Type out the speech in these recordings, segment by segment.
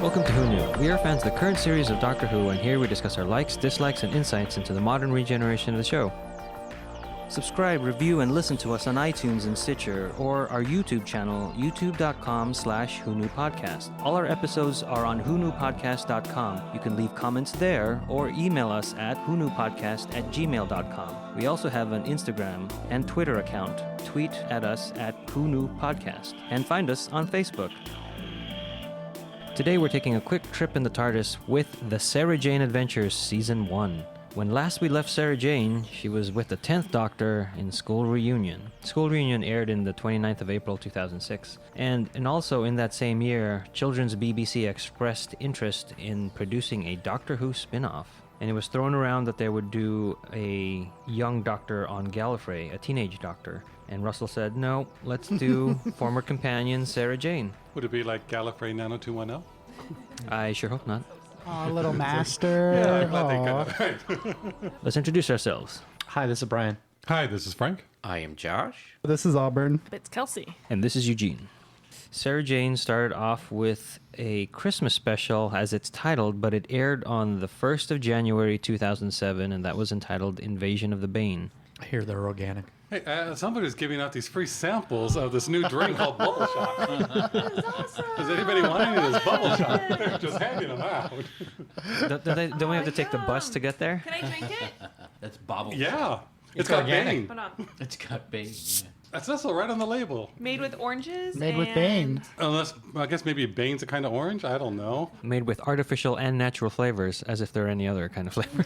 Welcome to Who Knew. We are fans of the current series of Doctor Who, and here we discuss our likes, dislikes, and insights into the modern regeneration of the show. Subscribe, review, and listen to us on iTunes and Stitcher, or our YouTube channel, youtube.com/WhoKnewPodcast. All our episodes are on WhoKnewPodcast.com. You can leave comments there, or email us at WhoKnewPodcast@gmail.com. We also have an Instagram and Twitter account. Tweet at us at WhoKnewPodcast, and find us on Facebook. Today we're taking a quick trip in the Tardis with the Sarah Jane Adventures Season 1. When last we left Sarah Jane, she was with the 10th Doctor in School Reunion. School Reunion aired in the 29th of April 2006. And also in that same year, Children's BBC expressed interest in producing a Doctor Who spin-off. And it was thrown around that they would do a young Doctor on Gallifrey, a teenage Doctor. And Russell said, no, let's do former companion Sarah Jane. Would it be like Gallifrey Nano 210? I sure hope not. Aw, little master. Yeah, I'm glad they got it right. Let's introduce ourselves. Hi, this is Brian. Hi, this is Frank. I am Josh. This is Auburn. It's Kelsey. And this is Eugene. Sarah Jane started off with a Christmas special as it's titled, but it aired on the 1st of January 2007, and that was entitled Invasion of the Bane. I hear they're organic. Hey, somebody's giving out these free samples of this new drink called Bubble Shock. That's awesome. Does anybody want any of this Bubble Shock? They're just handing them out. Don't we have to take the bus to get there? Can I drink it? That's bobble. Yeah. It's got organic. Bane. Hold on. It's got bane. Yeah. That's also right on the label. Made with oranges. Made with Bane. Unless, I guess maybe Bane's a kind of orange. I don't know. Made with artificial and natural flavors, as if there are any other kind of flavors.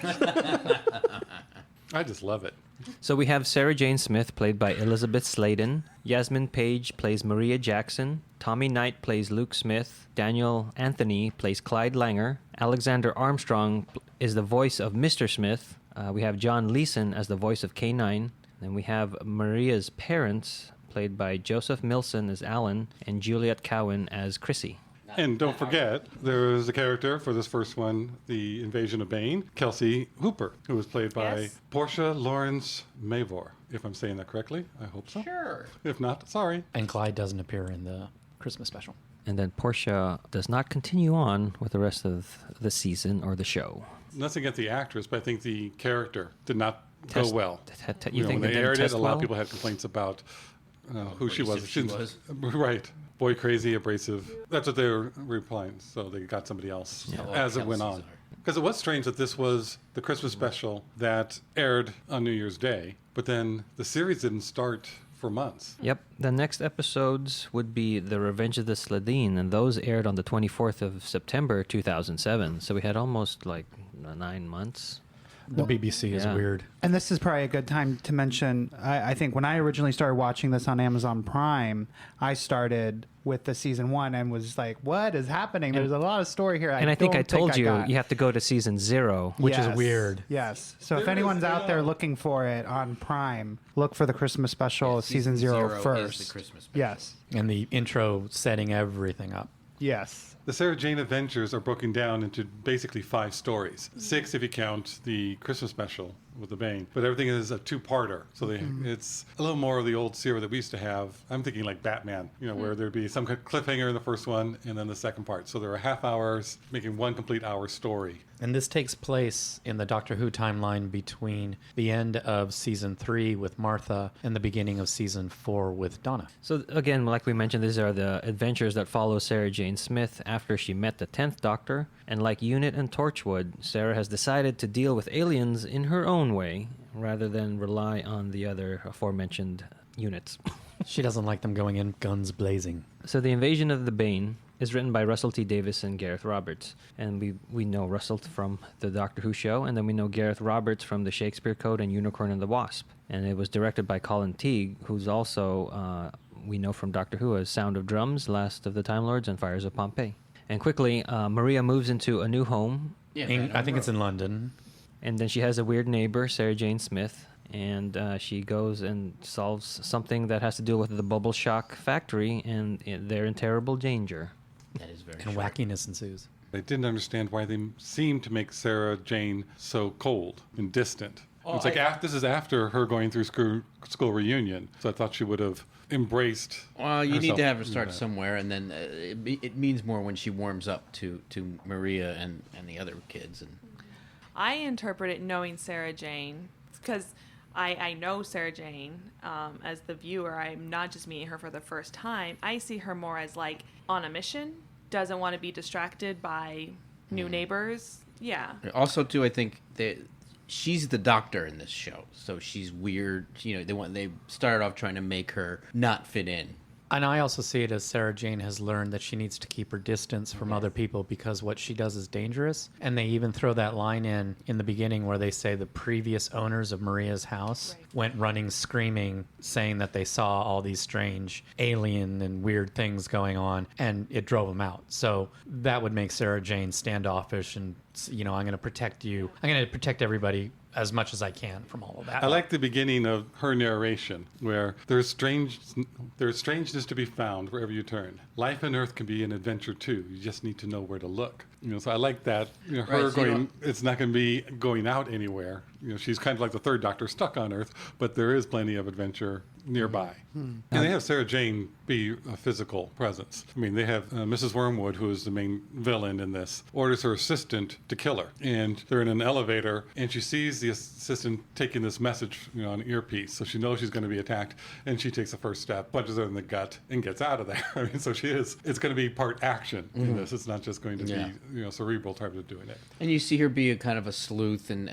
I just love it. So we have Sarah Jane Smith, played by Elizabeth Sladen. Yasmin Page plays Maria Jackson. Tommy Knight plays Luke Smith. Daniel Anthony plays Clyde Langer. Alexander Armstrong is the voice of Mr. Smith. We have John Leeson as the voice of K9. Then we have Maria's parents, played by Joseph Milson as Alan, and Juliet Cowan as Chrissy. And don't forget, there is a character for this first one, the Invasion of Bane, Kelsey Hooper, who was played by Yes. Portia Lawrence Mavor. If I'm saying that correctly, I hope so. Sure. If not, sorry. And Clyde doesn't appear in the Christmas special. And then Portia does not continue on with the rest of the season or the show. Nothing against the actress, but I think the character did not go well. You think when they aired it, test a lot of well? people had complaints about who she was. Abrasive she was. Right. Boy crazy, abrasive. That's what they were replying. So they got somebody else as it went on. Because it was strange that this was the Christmas special that aired on New Year's Day, but then the series didn't start for months. Yep. The next episodes would be The Revenge of the Sladine, and those aired on the 24th of September 2007. So we had almost like 9 months. The BBC is yeah. weird. And this is probably a good time to mention, I think when I originally started watching this on Amazon Prime, I started with the season 1 and was like, what is happening? There's a lot of story here. And I think I told you got. you have to go to season 0. Which is Yes. weird. Yes. So if There anyone's is, out there yeah. looking for it on Prime, look for the Christmas special, Yeah, season season 0 zero first. is the Christmas special. Yes. And the intro setting everything up. Yes. The Sarah Jane Adventures are broken down into basically 5 stories. 6 if you count the Christmas special with the Bane. But everything is a 2-parter. So it's a little more of the old Sarah that we used to have. I'm thinking like Batman, where there'd be some kind of cliffhanger in the first one and then the second part. So there are half hours making one complete hour story. And this takes place in the Doctor Who timeline between the end of season 3 with Martha and the beginning of season 4 with Donna. So again, like we mentioned, these are the adventures that follow Sarah Jane Smith after she met the 10th Doctor. And like Unit and Torchwood, Sarah has decided to deal with aliens in her own way rather than rely on the other aforementioned units. She doesn't like them going in guns blazing. So the Invasion of the Bane is written by Russell T. Davis and Gareth Roberts. And we know Russell from the Doctor Who show, and then we know Gareth Roberts from the Shakespeare Code and Unicorn and the Wasp. And it was directed by Colin Teague, who's also, we know from Doctor Who as Sound of Drums, Last of the Time Lords, and Fires of Pompeii. And quickly, Maria moves into a new home, Yeah, I think it's in London. and then she has a weird neighbor, Sarah Jane Smith, and she goes and solves something that has to do with the Bubble Shock factory, and they're in terrible danger. That is very And short. wackiness ensues. I didn't understand why they seemed to make Sarah Jane so cold and distant. It's like this is after her going through school reunion, so I thought she would have embraced. Well, you need herself to have her in start that. somewhere, and then it means more when she warms up to Maria and the other kids. And I interpret it knowing Sarah Jane because I know Sarah Jane as the viewer. I'm not just meeting her for the first time. I see her more as like on a mission, doesn't want to be distracted by new neighbors. Yeah. also, too, I think that she's the doctor in this show, so she's weird. You know, they started off trying to make her not fit in. And I also see it as Sarah Jane has learned that she needs to keep her distance from other people because what she does is dangerous. And they even throw that line in the beginning where they say the previous owners of Maria's house went running screaming, saying that they saw all these strange alien and weird things going on, and it drove them out. So that would make Sarah Jane standoffish and, I'm going to protect you. I'm going to protect everybody as much as I can from all of that. I like the beginning of her narration, where there's strangeness to be found wherever you turn. Life on Earth can be an adventure too. You just need to know where to look. So I like that. Her Right, so you going. It's not going to be going out anywhere. She's kind of like the third Doctor, stuck on Earth, but there is plenty of adventure nearby. And they have Sarah Jane be a physical presence. I mean, they have Mrs. Wormwood, who is the main villain in this, orders her assistant to kill her. And they're in an elevator, and she sees the assistant taking this message on an earpiece. So she knows she's going to be attacked, and she takes the first step, punches her in the gut, and gets out of there. I mean, so it's going to be part action in this. It's not just going to be cerebral type of doing it. And you see her be a kind of a sleuth and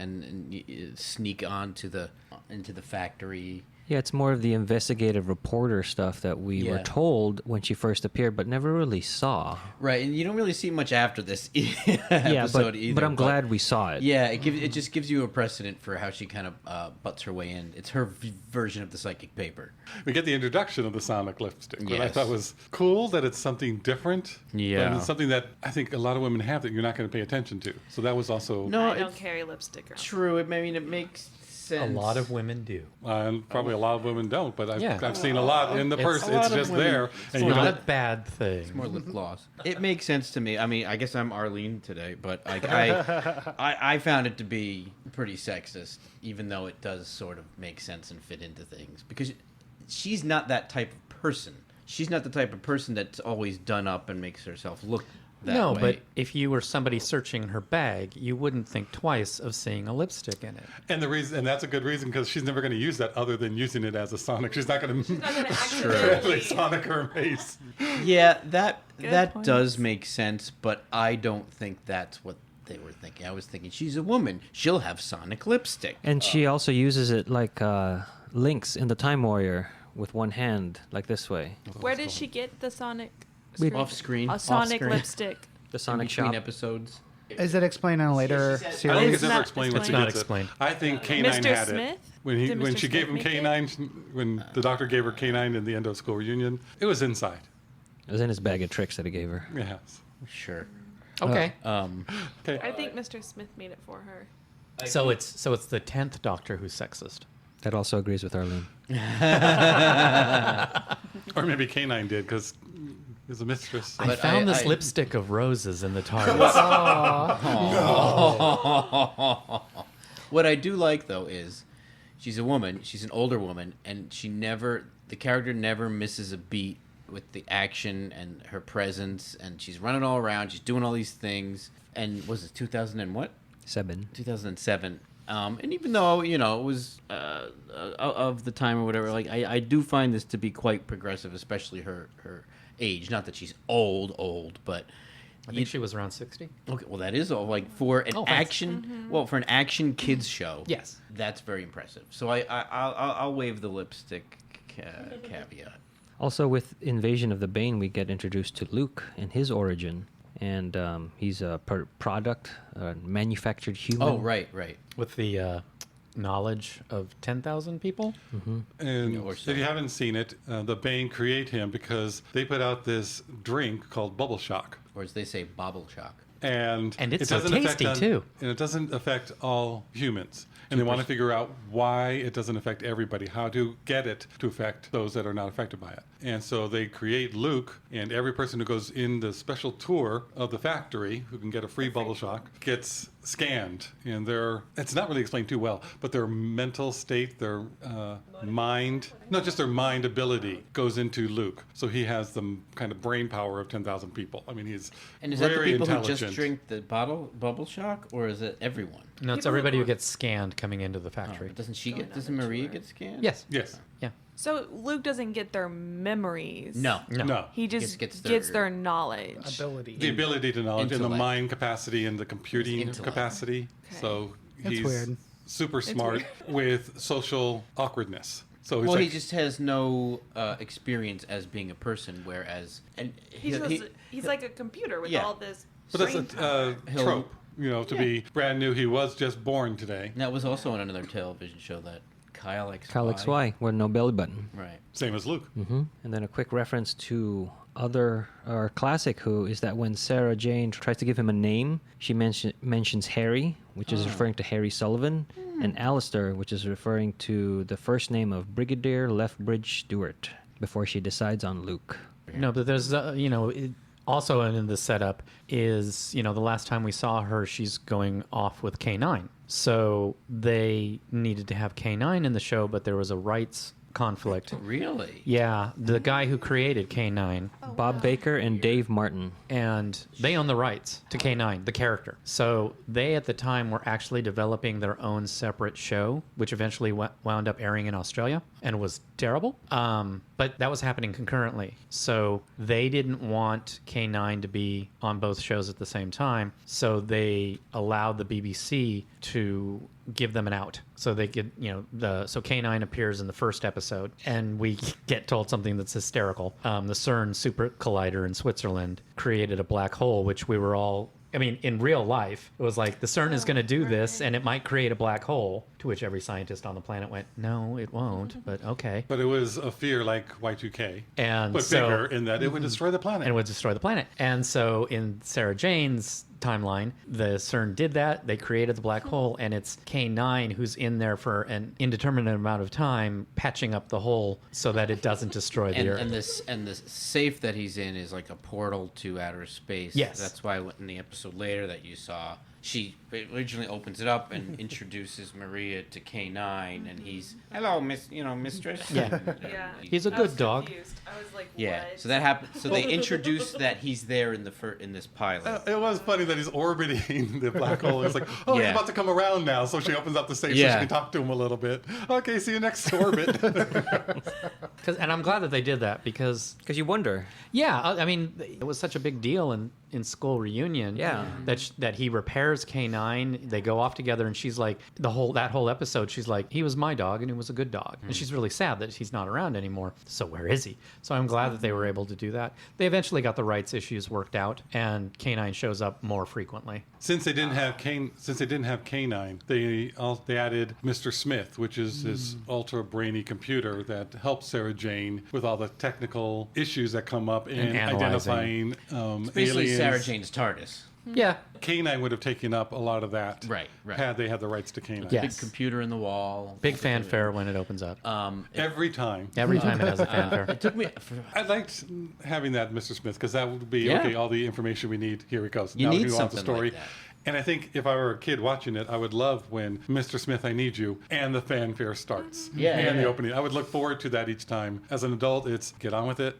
sneak into the factory. Yeah, it's more of the investigative reporter stuff that we were told when she first appeared, but never really saw. Right, and you don't really see much after this Yeah, episode either. but I'm glad we saw it. Yeah, it just gives you a precedent for how she kind of butts her way in. It's her version of the psychic paper. We get the introduction of the sonic lipstick, which I Yes. thought was cool that it's something different. Yeah. But it's something that I think a lot of women have that you're not going to pay attention to. So that was also No, I don't it's carry lipstick around. true. It makes a sense. lot of women do. and probably a lot of women don't, but Yeah. I've seen a lot in the purse. a lot It's of just women- there. It's And you not a don't, bad thing. More lip gloss. It makes sense to me. I mean, I guess I'm Arlene today, but I found it to be pretty sexist, even though it does sort of make sense and fit into things. Because she's not that type of person. She's not the type of person that's always done up and makes herself look that No, way. but if you were somebody searching her bag, you wouldn't think twice of seeing a lipstick in it. and that's a good reason because she's never going to use that other than using it as a sonic. She's not going to Not gonna actually accidentally. sonic her face. Yeah, that points. does make sense, but I don't think that's what they were thinking. I was thinking she's a woman. She'll have sonic lipstick. And she also uses it like Lynx in the Time Warrior with one hand, like this way. Where did she get the sonic? Off screen. A sonic screen. lipstick. The In Sonic between shop. episons. Is it explained in a later I don't think series? it's ever not explained when she explained. gets It's not explained. it. I think K9 Mr. had Smith? it when Did when Mr. she gave him Smith make K9 when the doctor gave her K9 in the end of school reunion. It was inside. It was in his bag of tricks that he gave her. Yes. Sure. Okay. Okay. I think Mr. Smith made it for her. So it's the 10th Doctor who's sexist. That also agrees with Arlene. Or maybe K9 did because he's a mistress. I But found this I- lipstick of roses in the TARDIS. What I do like though is she's a woman, she's an older woman, and the character never misses a beat with the action and her presence, and she's running all around, she's doing all these things. And was it 2000 and what? 2007. And even though, it was of the time or whatever, like I do find this to be quite progressive, especially her age. Not that she's old, but I think she was around 60. okay, well that is all like for an Oh, thanks. action, well for an action kids show. Yes. That's very impressive. So I'll wave the lipstick caveat. Also, with Invasion of the Bane, we get introduced to Luke and his origin. And he's a product, manufactured human. Oh right. With the knowledge of 10,000 people. And Or so. if you haven't seen it, the Bane create him because they put out this drink called Bubble Shock. Or as they say, bobble shock. And it's it so doesn't affect tasty, too. And it doesn't affect all humans. And they want to figure out why it doesn't affect everybody, how to get it to affect those that are not affected by it. And so they create Luke, and every person who goes in the special tour of the factory who can get a free bubble shock gets scanned. And it's not really explained too well, but their mental state, their mind, not just their mind ability goes into Luke. So he has the kind of brain power of 10,000 people. I mean, he's And is that the very people who intelligent. just drink the bubble shock, or is it everyone? No, it's People everybody who- who gets scanned coming into the Oh, factory. doesn't she Going get? on Doesn't the Maria tour. get scanned? Yes. Yes. Yeah. So Luke doesn't get their memories. No. No. He just gets gets their- their knowledge. Ability. The ability to knowledge and the Intellect. mind capacity and the computing Intellect. capacity. Okay. So That's he's weird. super smart with social awkwardness. So he's Well, like, he just has no experience as being a person, whereas He's like a computer with Yeah. all this. but that's brain a power. He'll- trope, to be brand new. He was just born today. that was also on another television show that Kyle XY. Kyle XY with no belly button. Right. Same as Luke. And then a quick reference to other or classic Who is that when Sarah Jane tries to give him a name, she mentions Harry, which is referring to Harry Sullivan, and Alistair, which is referring to the first name of Brigadier Lethbridge Stewart before she decides on Luke. No, but there's, also in the setup is, the last time we saw her, she's going off with K9. So they needed to have K9 in the show, but there was a rights conflict. Really? Yeah, the guy who created K9, Bob Baker and Dave Martin. and they own the rights to K9, the character. So they at the time were actually developing their own separate show, which eventually wound up airing in Australia and was terrible. But that was happening concurrently. So they didn't want K9 to be on both shows at the same time. So they allowed the BBC to give them an out. So they could, so K9 appears in the first episode, and we get told something that's hysterical. The CERN super collider in Switzerland created a black hole, which we were all, in real life, it was like the CERN is going to do this and it might create a black hole, to which every scientist on the planet went, no, it won't, but okay. But it was a fear like Y2K, And but so, bigger in that it would destroy the planet. and would destroy the planet. And so in Sarah Jane's timeline, the CERN did that. They created the black hole, and it's K9 who's in there for an indeterminate amount of time, patching up the hole so that it doesn't destroy the Earth. And the safe that he's in is like a portal to outer space. Yes. That's why in the episode later that you saw, she originally opens it up and introduces Maria to K9, and he's, hello, mistress. Yeah. Yeah. He's a I was good dog. confused. I was like, Yeah. what? So that happened. So they introduced that he's there in this pilot. It was funny that he's orbiting the black hole. It's like, oh, he's Yeah. about to come around now. So she opens up the safe so Yeah. she can talk to him a little bit. Okay, see you next orbit. And I'm glad that they did that because, Because you wonder. yeah, it was such a big deal in School Reunion. Yeah. That he repairs K9. They go off together, and she's like, that whole episode, she's like, he was my dog, and he was a good dog. And she's really sad that he's not around anymore. So where is he? So I'm glad that they were able to do that. They eventually got the rights issues worked out, and K9 shows up more frequently. Since they didn't have K9, they added Mr. Smith, which is this ultra brainy computer that helps Sarah Jane with all the technical issues that come up in And analyzing. identifying It's basically aliens. Sarah Jane's TARDIS. Yeah. K9 would have taken up a lot of that. Right. Had they had the rights to K9. Yeah. Big Yes. computer in the wall. Big fanfare when it opens up. Every time. Every time it has a fanfare. It took me. I liked having that Mr. Smith because that would be Yeah. okay. All the information we need. Here it goes. You now need we go on to the something story. like that. And I think if I were a kid watching it, I would love when Mr. Smith, I need you, and the fanfare starts. Yeah, And yeah. the opening. I would look forward to that each time. As an adult, it's get on with it.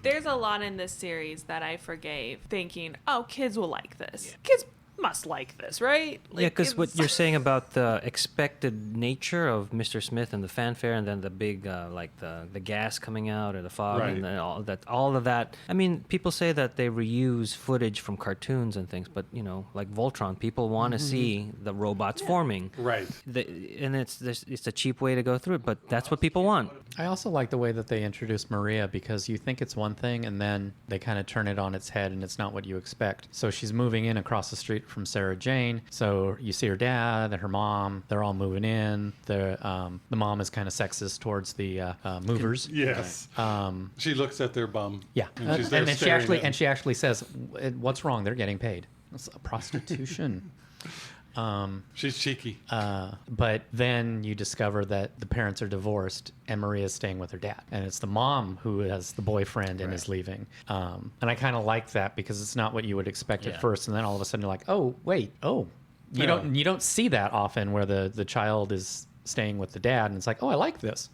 There's a lot in this series that I forgave, thinking, "Oh, kids will like this. Kids must like this, right?" Yeah, because what it's- you're saying about the expected nature of Mr. Smith and the fanfare, and then the big like the gas coming out or the fog, Right. and then all of that. I mean, people say that they reuse footage from cartoons and things, but like Voltron, people want to see the robots forming. Right. And it's a cheap way to go through it, but that's what people want. I also like the way that they introduced Maria because you think it's one thing and then they kind of turn it on its head and it's not what you expect. So she's moving in across the street from Sarah Jane. So you see her dad and her mom. They're all moving in. The mom is kind of sexist towards the movers. Yes. She looks at their bum. Yeah, And she's there and then staring at them. she actually says, "What's wrong? They're getting paid. It's prostitution." She's cheeky. But then you discover that the parents are divorced and Maria's staying with her dad. And it's the mom who has the boyfriend and is leaving. And I kind of like that because it's not what you would expect at first. And then all of a sudden you're like, oh, wait, you don't see that often where the child is staying with the dad. And it's like, oh, I like this.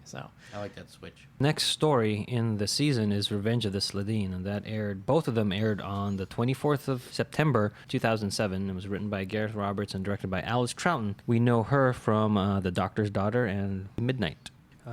So I like that switch. Next story in the season is Revenge of the Slitheen, and that aired. Both of them aired on the 24th of September, 2007. It was written by Gareth Roberts and directed by Alice Troughton. We know her from The Doctor's Daughter and Midnight.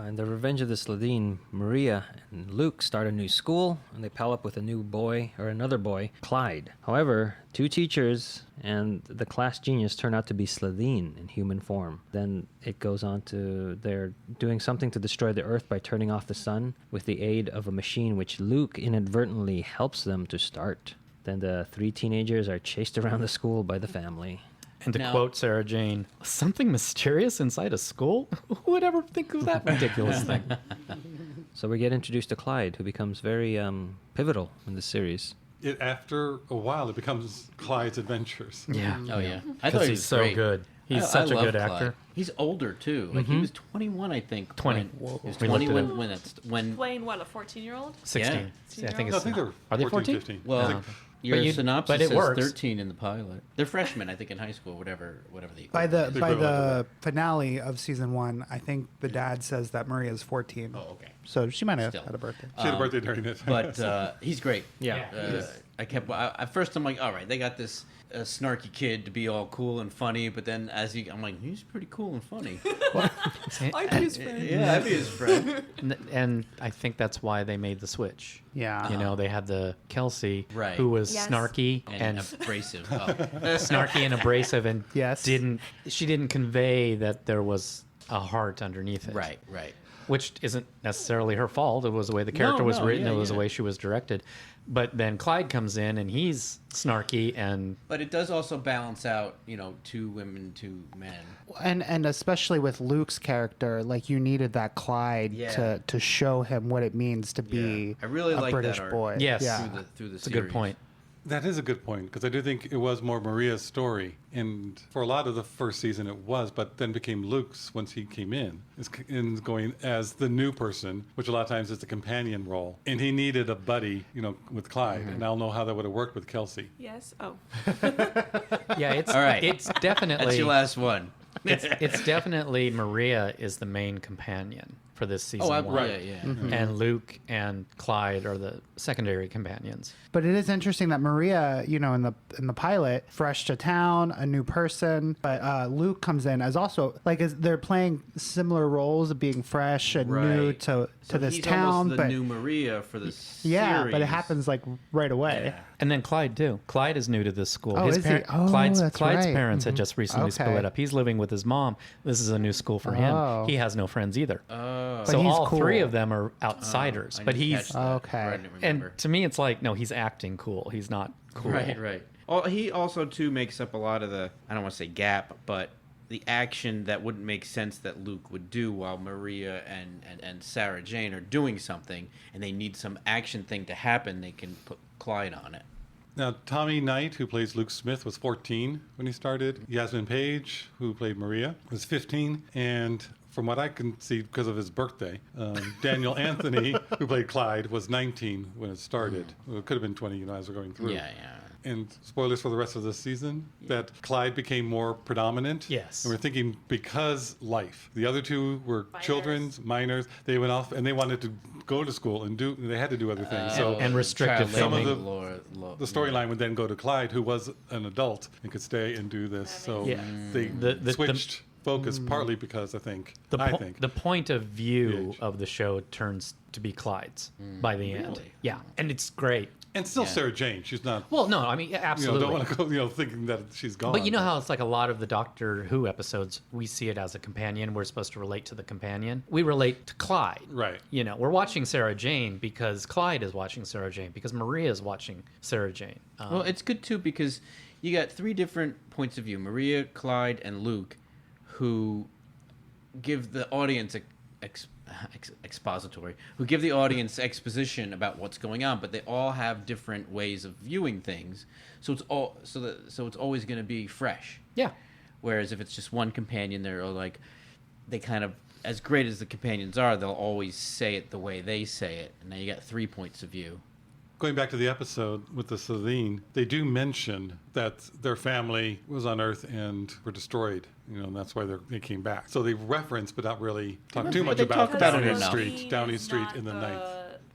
In the Revenge of the Slitheen, Maria and Luke start a new school, and they pal up with another boy, Clyde. However, two teachers and the class genius turn out to be Slitheen in human form. Then it goes on to they're doing something to destroy the Earth by turning off the sun with the aid of a machine which Luke inadvertently helps them to start. Then the three teenagers are chased around the school by the family. And to quote Sarah Jane, something mysterious inside a school? Who would ever think of that ridiculous thing? So we get introduced to Clyde, who becomes very pivotal in the series. After a while, it becomes Clyde's adventures. Yeah. Oh yeah, I thought Because he he's was so great. good. He's I such a love good Clyde. actor. He's older too. Like he was 21, I think. 20. He was We 20 looked it up. when Playing what, a 14-year-old? 16. Yeah. I think No, I it's. think they're Are they 14, 14? 15. well, Like, your But synopsis but it says works. 13 in the pilot. They're freshmen, I think, in high school, whatever the By the The by equivalent the finale of season 1, I think the dad says that Maria's 14. Oh, okay. So she might have Still. had a birthday. she had a birthday during it. But he's great. Yeah. At first I'm like, all right, they got this snarky kid to be all cool and funny, but then I'm like, he's pretty cool and funny. I'd be his friend. Yeah, I'd be his friend. And I think that's why they made the switch. Yeah. You know, they had the Kelsey, Right. who was Yes. snarky And and abrasive. snarky and abrasive, and Yes. she didn't convey that there was a heart underneath it. Right. Which isn't necessarily her fault. It was the way the character was written. yeah, It was the yeah. way she was directed. But then Clyde comes in and he's snarky and But it does also balance out, two women, two men. And especially with Luke's character, like you needed that Clyde Yeah. to show him what it means to be Yeah. I really a like that British arc. boy. Yes. Yeah. Through the it's a series. good point. That is a good point, because I do think it was more Maria's story. And for a lot of the first season it was, but then became Luke's once he came in. Is going as the new person, which a lot of times is the companion role. And he needed a buddy, with Clyde. And I don't know how that would have worked with Kelsey. Yes. Oh. Yeah, it's All right. it's definitely That's your last one. it's definitely Maria is the main companion for this season one. right, yeah. And Luke and Clyde are the secondary companions. But it is interesting that Maria, in the pilot, fresh to town, a new person. But Luke comes in as also they're playing similar roles of being fresh and new Right. to this he's town. almost the But new Maria for the yeah, series. but it happens right away. Yeah. And then Clyde too. Clyde is new to this school. Oh, is he? Oh, Clyde's that's Clyde's right. parents had just recently Okay. split up. He's living with his mom. This is a new school for him. Oh. He has no friends either. Oh. So he's all cool. three of them are outsiders. I but didn't he's catch that, Okay. or I didn't and remember. to me it's like no, he's acting cool. He's not cool. Right. Well, he also too makes up a lot of the I don't want to say gap, but the action that wouldn't make sense that Luke would do while Maria and Sarah Jane are doing something, and they need some action thing to happen. They can put Clyde on it. Now, Tommy Knight, who plays Luke Smith, was 14 when he started. Yasmin Page, who played Maria, was 15. And from what I can see, because of his birthday, Daniel Anthony, who played Clyde, was 19 when it started. Well, it could have been 20, as we're going through. Yeah. And spoilers for the rest of the season, that Clyde became more predominant. Yes. And we're thinking because life. The other two were Minors. children's, minors. They went off and they wanted to go to school and they had to do other things. So And restricted child some of labor the law- the storyline would then go to Clyde, who was an adult and could stay and do this. So Yeah. they The- switched focus partly because I think The point of view age. of the show turns to be Clyde's by the end. Really? Yeah, and it's great. and still Yeah. Sarah Jane. She's not. Well, no, I mean absolutely. Don't want to go. Thinking that she's gone. But you know how it's like a lot of the Doctor Who episodes, we see it as a companion. We're supposed to relate to the companion. We relate to Clyde. Right. We're watching Sarah Jane because Clyde is watching Sarah Jane, because Maria is watching Sarah Jane. Well, it's good too because you got three different points of view: Maria, Clyde, and Luke, who give the audience expository, who give the audience exposition about what's going on, but they all have different ways of viewing things. So it's always going to be fresh. Yeah. Whereas if it's just one companion, they're like, they kind of, as great as the companions are, they'll always say it the way they say it. And now you got 3 points of view. Going back to the episode with the Slovene, they do mention that their family was on Earth and were destroyed. And that's why they came back. So they reference, but not really talk too much they about talk about it Downing enough. Street. Downing Street Not in the ninth.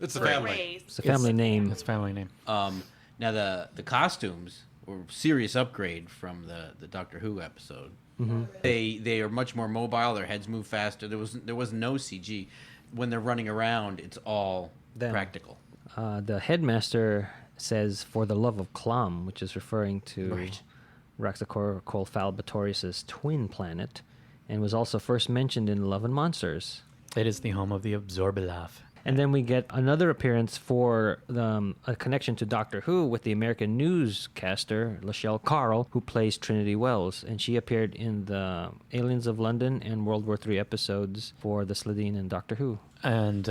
It's the the family. race. It's a family name. It's family name. Now the costumes were a serious upgrade from the Doctor Who episode. Mm-hmm. They are much more mobile. Their heads move faster. There was no CG. When they're running around, it's all Them. practical. The headmaster says, "For the love of Clom," which is referring to Right. Raxacor-Colfalbatorius' twin planet, and was also first mentioned in Love and Monsters. It is the home of the Absorbelaf. And then we get another appearance for a connection to Doctor Who with the American newscaster, Lachelle Carl, who plays Trinity Wells. And she appeared in the Aliens of London and World War III episodes for the Slitheen and Doctor Who. And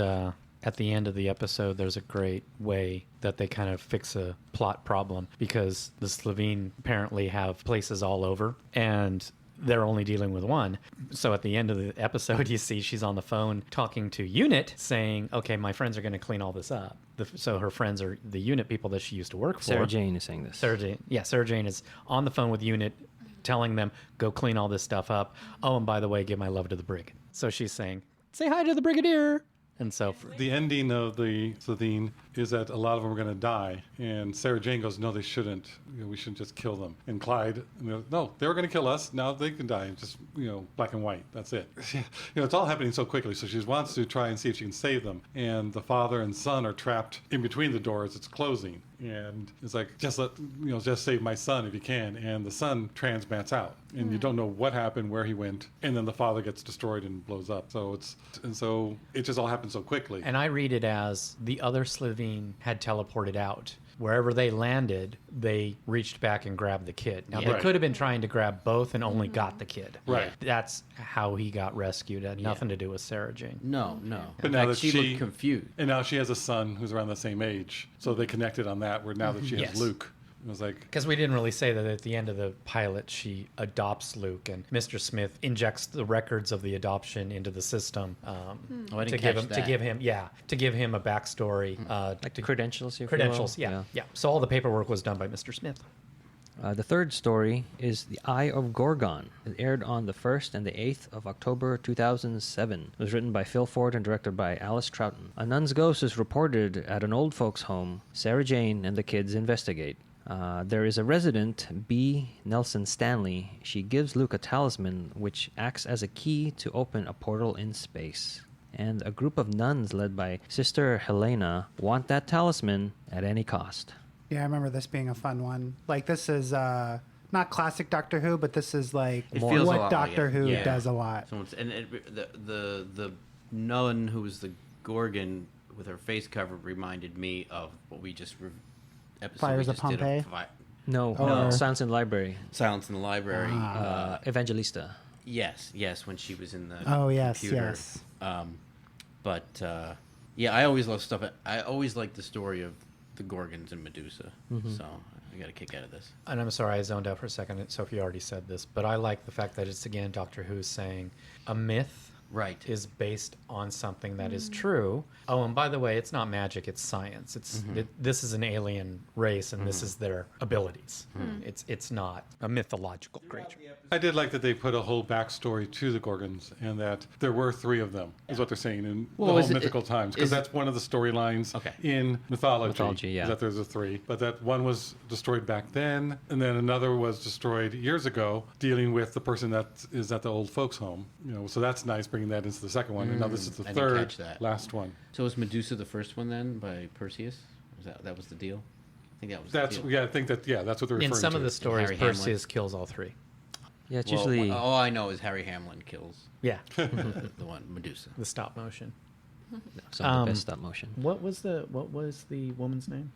at the end of the episode, there's a great way that they kind of fix a plot problem because the Slovene apparently have places all over and they're only dealing with one. So at the end of the episode, you see she's on the phone talking to Unit saying, okay, my friends are going to clean all this up. So her friends are the Unit people that she used to work for. Sarah Jane is saying this. Sarah Jane is on the phone with Unit telling them, go clean all this stuff up. Oh, and by the way, give my love to the Brig. So she's saying, say hi to the Brigadier. And so The ending of the Slitheen is that a lot of them are going to die. And Sarah Jane goes, no, they shouldn't. We shouldn't just kill them. And Clyde, no, they were going to kill us. Now they can die. Just, black and white. That's it. It's all happening so quickly. So she wants to try and see if she can save them. And the father and son are trapped in between the doors. It's closing. And it's like, just save my son if you can. And the son transmats out. And you don't know what happened, where he went. And then the father gets destroyed and blows up. So it just all happens so quickly. And I read it as the other Slovene had teleported out. Wherever they landed, they reached back and grabbed the kid. Now, they Right. could have been trying to grab both and only got the kid. Right. That's how he got rescued. It had nothing to do with Sarah Jane. No. But In now fact, that she looked confused. And now she has a son who's around the same age. So they connected on that, where now that she has Yes. Luke. It was like, Because we didn't really say that at the end of the pilot, she adopts Luke, and Mr. Smith injects the records of the adoption into the system Oh, I to didn't give catch him that. to give him a backstory. Like the credentials, if you will. Credentials, yeah. So all the paperwork was done by Mr. Smith. The third story is The Eye of Gorgon. It aired on the 1st and the 8th of October 2007. It was written by Phil Ford and directed by Alice Troughton. A nun's ghost is reported at an old folks' home. Sarah Jane and the kids investigate. There is a resident, B. Nelson Stanley. She gives Luke a talisman which acts as a key to open a portal in space. And a group of nuns led by Sister Helena want that talisman at any cost. Yeah, I remember this being a fun one. Like, this is not classic Doctor Who, but this is like It feels a what lot like Doctor it. Who Yeah. does a lot. The nun who was the Gorgon with her face covered reminded me of what we just episode Fires we of just did Pompeii? No, Or- Silence in the Library. Silence in the Library. Evangelista. Yes, when she was in the Oh, yes, computer. yes. Yeah, I always love stuff. I always like the story of the Gorgons and Medusa. So I got a kick out of this. And I'm sorry, I zoned out for a second. Sophie already said this, but I like the fact that it's again Doctor Who saying a myth Right. is based on something that is true. Oh, and by the way, it's not magic; it's science. This is an alien race, and this is their abilities. It's not a mythological creature. I did like that they put a whole backstory to the Gorgons, and that there were 3 of them, is what they're saying in Well, the whole is it- mythical times, because is it- that's one of the storylines Okay. in mythology. Mythology, yeah. Is that there's a 3, but that one was destroyed back then, and then another was destroyed years ago, dealing with the person that is at the old folks' home. So that's nice, bringing that into the second one, and now this is the I didn't third, catch that. last one. So was Medusa the first one then by Perseus? That was the deal? I think that was That's the deal. yeah, I think that's what they're referring In to. some of the stories, Harry Hamlin. Perseus kills all 3. Yeah, it's Well, usually all I know is Harry Hamlin kills Yeah, the one Medusa. the stop motion. some of the best stop motion. What was the woman's name?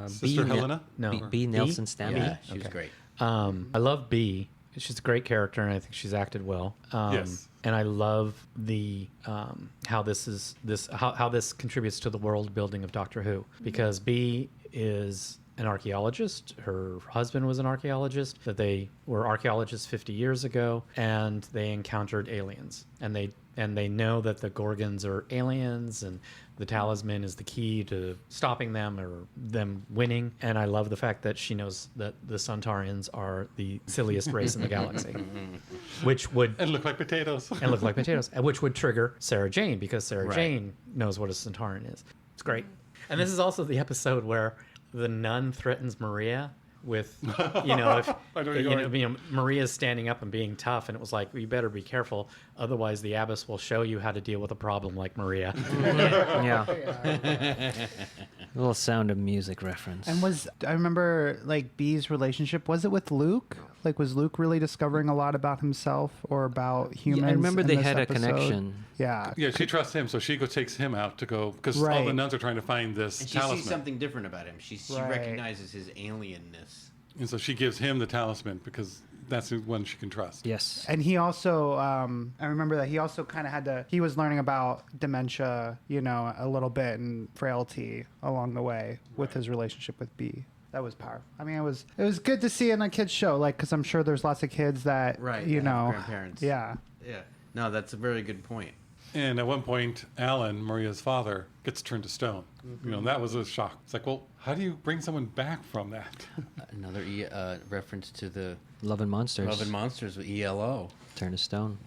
Sister B. Helena? No. B. Nelson Stanley. Yeah, she was Okay. great. I love B. she's a great character, and I think she's acted well. Yes. And I love the how this contributes to the world building of Doctor Who, because B is an archaeologist. Her husband was an archaeologist. That they were archaeologists 50 years ago, and they encountered aliens, and they know that the Gorgons are aliens, and the talisman is the key to stopping them or them winning. And I love the fact that she knows that the Centaurians are the silliest race in the galaxy, which would And look like potatoes. and which would trigger Sarah Jane, because Sarah Right. Jane knows what a Centaurian is. It's great. And this is also the episode where the nun threatens Maria with, you know, if I know where you're going. Maria's standing up and being tough, and it was like, well, you better be careful, otherwise the abbess will show you how to deal with a problem like Maria. Yeah. A little Sound of Music reference. And I remember like B's relationship, was it with Luke? Like, was Luke really discovering a lot about himself or about humans? I remember in they this had a episode? connection. Yeah. Yeah, she trusts him, so she takes him out to go, because all Right. the nuns are trying to find this And she talisman. sees something different about him. She Right. recognizes his alienness. And so she gives him the talisman because that's the one she can trust. Yes. And he also, I remember that he also kind of he was learning about dementia, you know, a little bit, and frailty along the way with his relationship with B. That was powerful. I mean, it was good to see in a kid's show, like, because I'm sure there's lots of kids that, you that have know, grandparents. yeah. Yeah. No, that's a very good point. And at one point, Alan, Maria's father, gets turned to stone. You know, and that was a shock. It's like, well, how do you bring someone back from that? Another reference to the Love and Monsters. Love and Monsters with ELO. Turn to stone.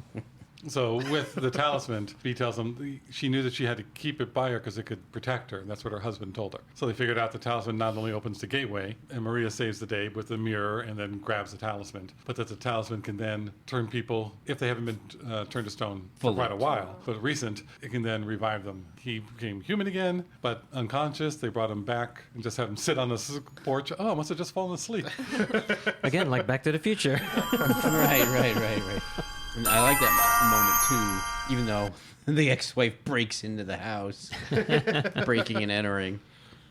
So with the talisman, B tells him she knew that she had to keep it by her because it could protect her. And that's what her husband told her. So they figured out the talisman not only opens the gateway, and Maria saves the day with the mirror and then grabs the talisman, but that the talisman can then turn people, if they haven't been turned to stone for Fully. quite a while, but recent, it can then revive them. He became human again, but unconscious. They brought him back and just had him sit on the porch. Oh, must have just fallen asleep. Again, like Back to the Future. right. And I like that moment too, even though the ex-wife breaks into the house, breaking and entering.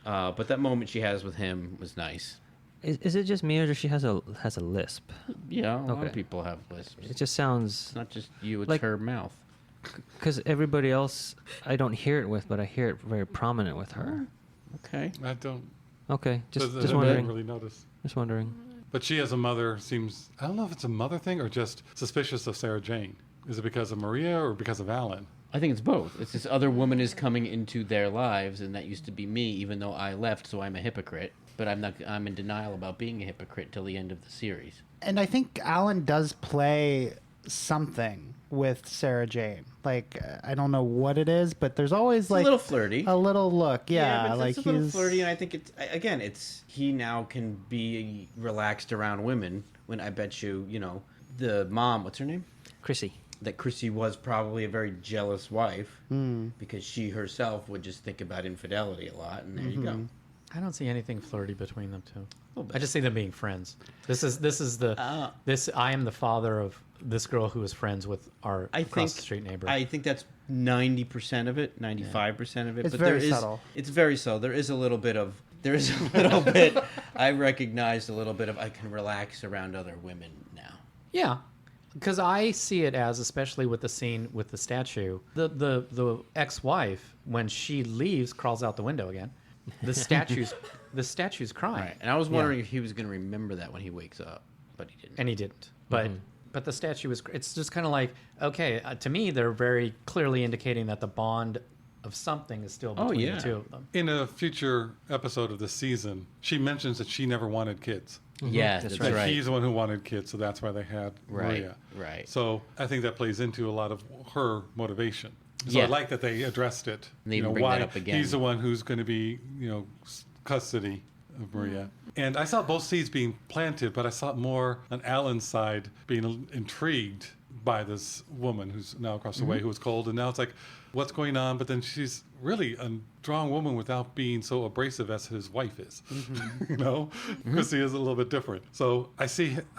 But that moment she has with him was nice. Is it just me, or does she has a lisp? Yeah, a lot Okay. of people have lisps. It just sounds It's not just you; it's like- her mouth. because everybody else I don't hear it with, but I hear it very prominent with her. Okay. I don't, Okay, I just didn't wondering. really notice. Just wondering. But she, as a mother, seems, I don't know if it's a mother thing or just suspicious of Sarah Jane. Is it because of Maria or because of Alan? I think it's both. It's this other woman is coming into their lives, and that used to be me, even though I left, so I'm a hypocrite. But I'm in denial about being a hypocrite till the end of the series. And I think Alan does play something with Sarah Jane. Like, I don't know what it is, but there's always It's like a little flirty. a little look. Yeah, but like it's a little he's flirty, and I think it's he now can be relaxed around women. When I bet you, the mom, what's her name? Chrissy. That Chrissy was probably a very jealous wife because she herself would just think about infidelity a lot, and there you go. I don't see anything flirty between them two. little bit. I just see them being friends. This is the I am the father of this girl who is friends with our across the street neighbor. I think that's 90% of it, 95% of it. It's but very there is, subtle. It's very subtle. There is a little bit. I recognized a little bit of I can relax around other women now. Yeah, because I see it as, especially with the scene with the statue, the ex-wife, when she leaves, crawls out the window again. The statue's crying. Right. And I was wondering if he was going to remember that when he wakes up, but he didn't. And he didn't. But the statue is. It's just kind of like, okay, to me, they're very clearly indicating that the bond of something is still between the two of them. In a future episode of this season, she mentions that she never wanted kids. Yeah, That's that's right. right. He's the one who wanted kids, so that's why they had Maria. Right. So I think that plays into a lot of her motivation. So Yeah. I like that they addressed it. And they even bring that up again. He's the one who's going to be, custody of Maria. And I saw both seeds being planted, but I saw it more on Alan's side being intrigued by this woman who's now across the way who was cold. And now it's like, what's going on, but then she's really a strong woman without being so abrasive as his wife is. You know, Chrissy is a little bit different. So I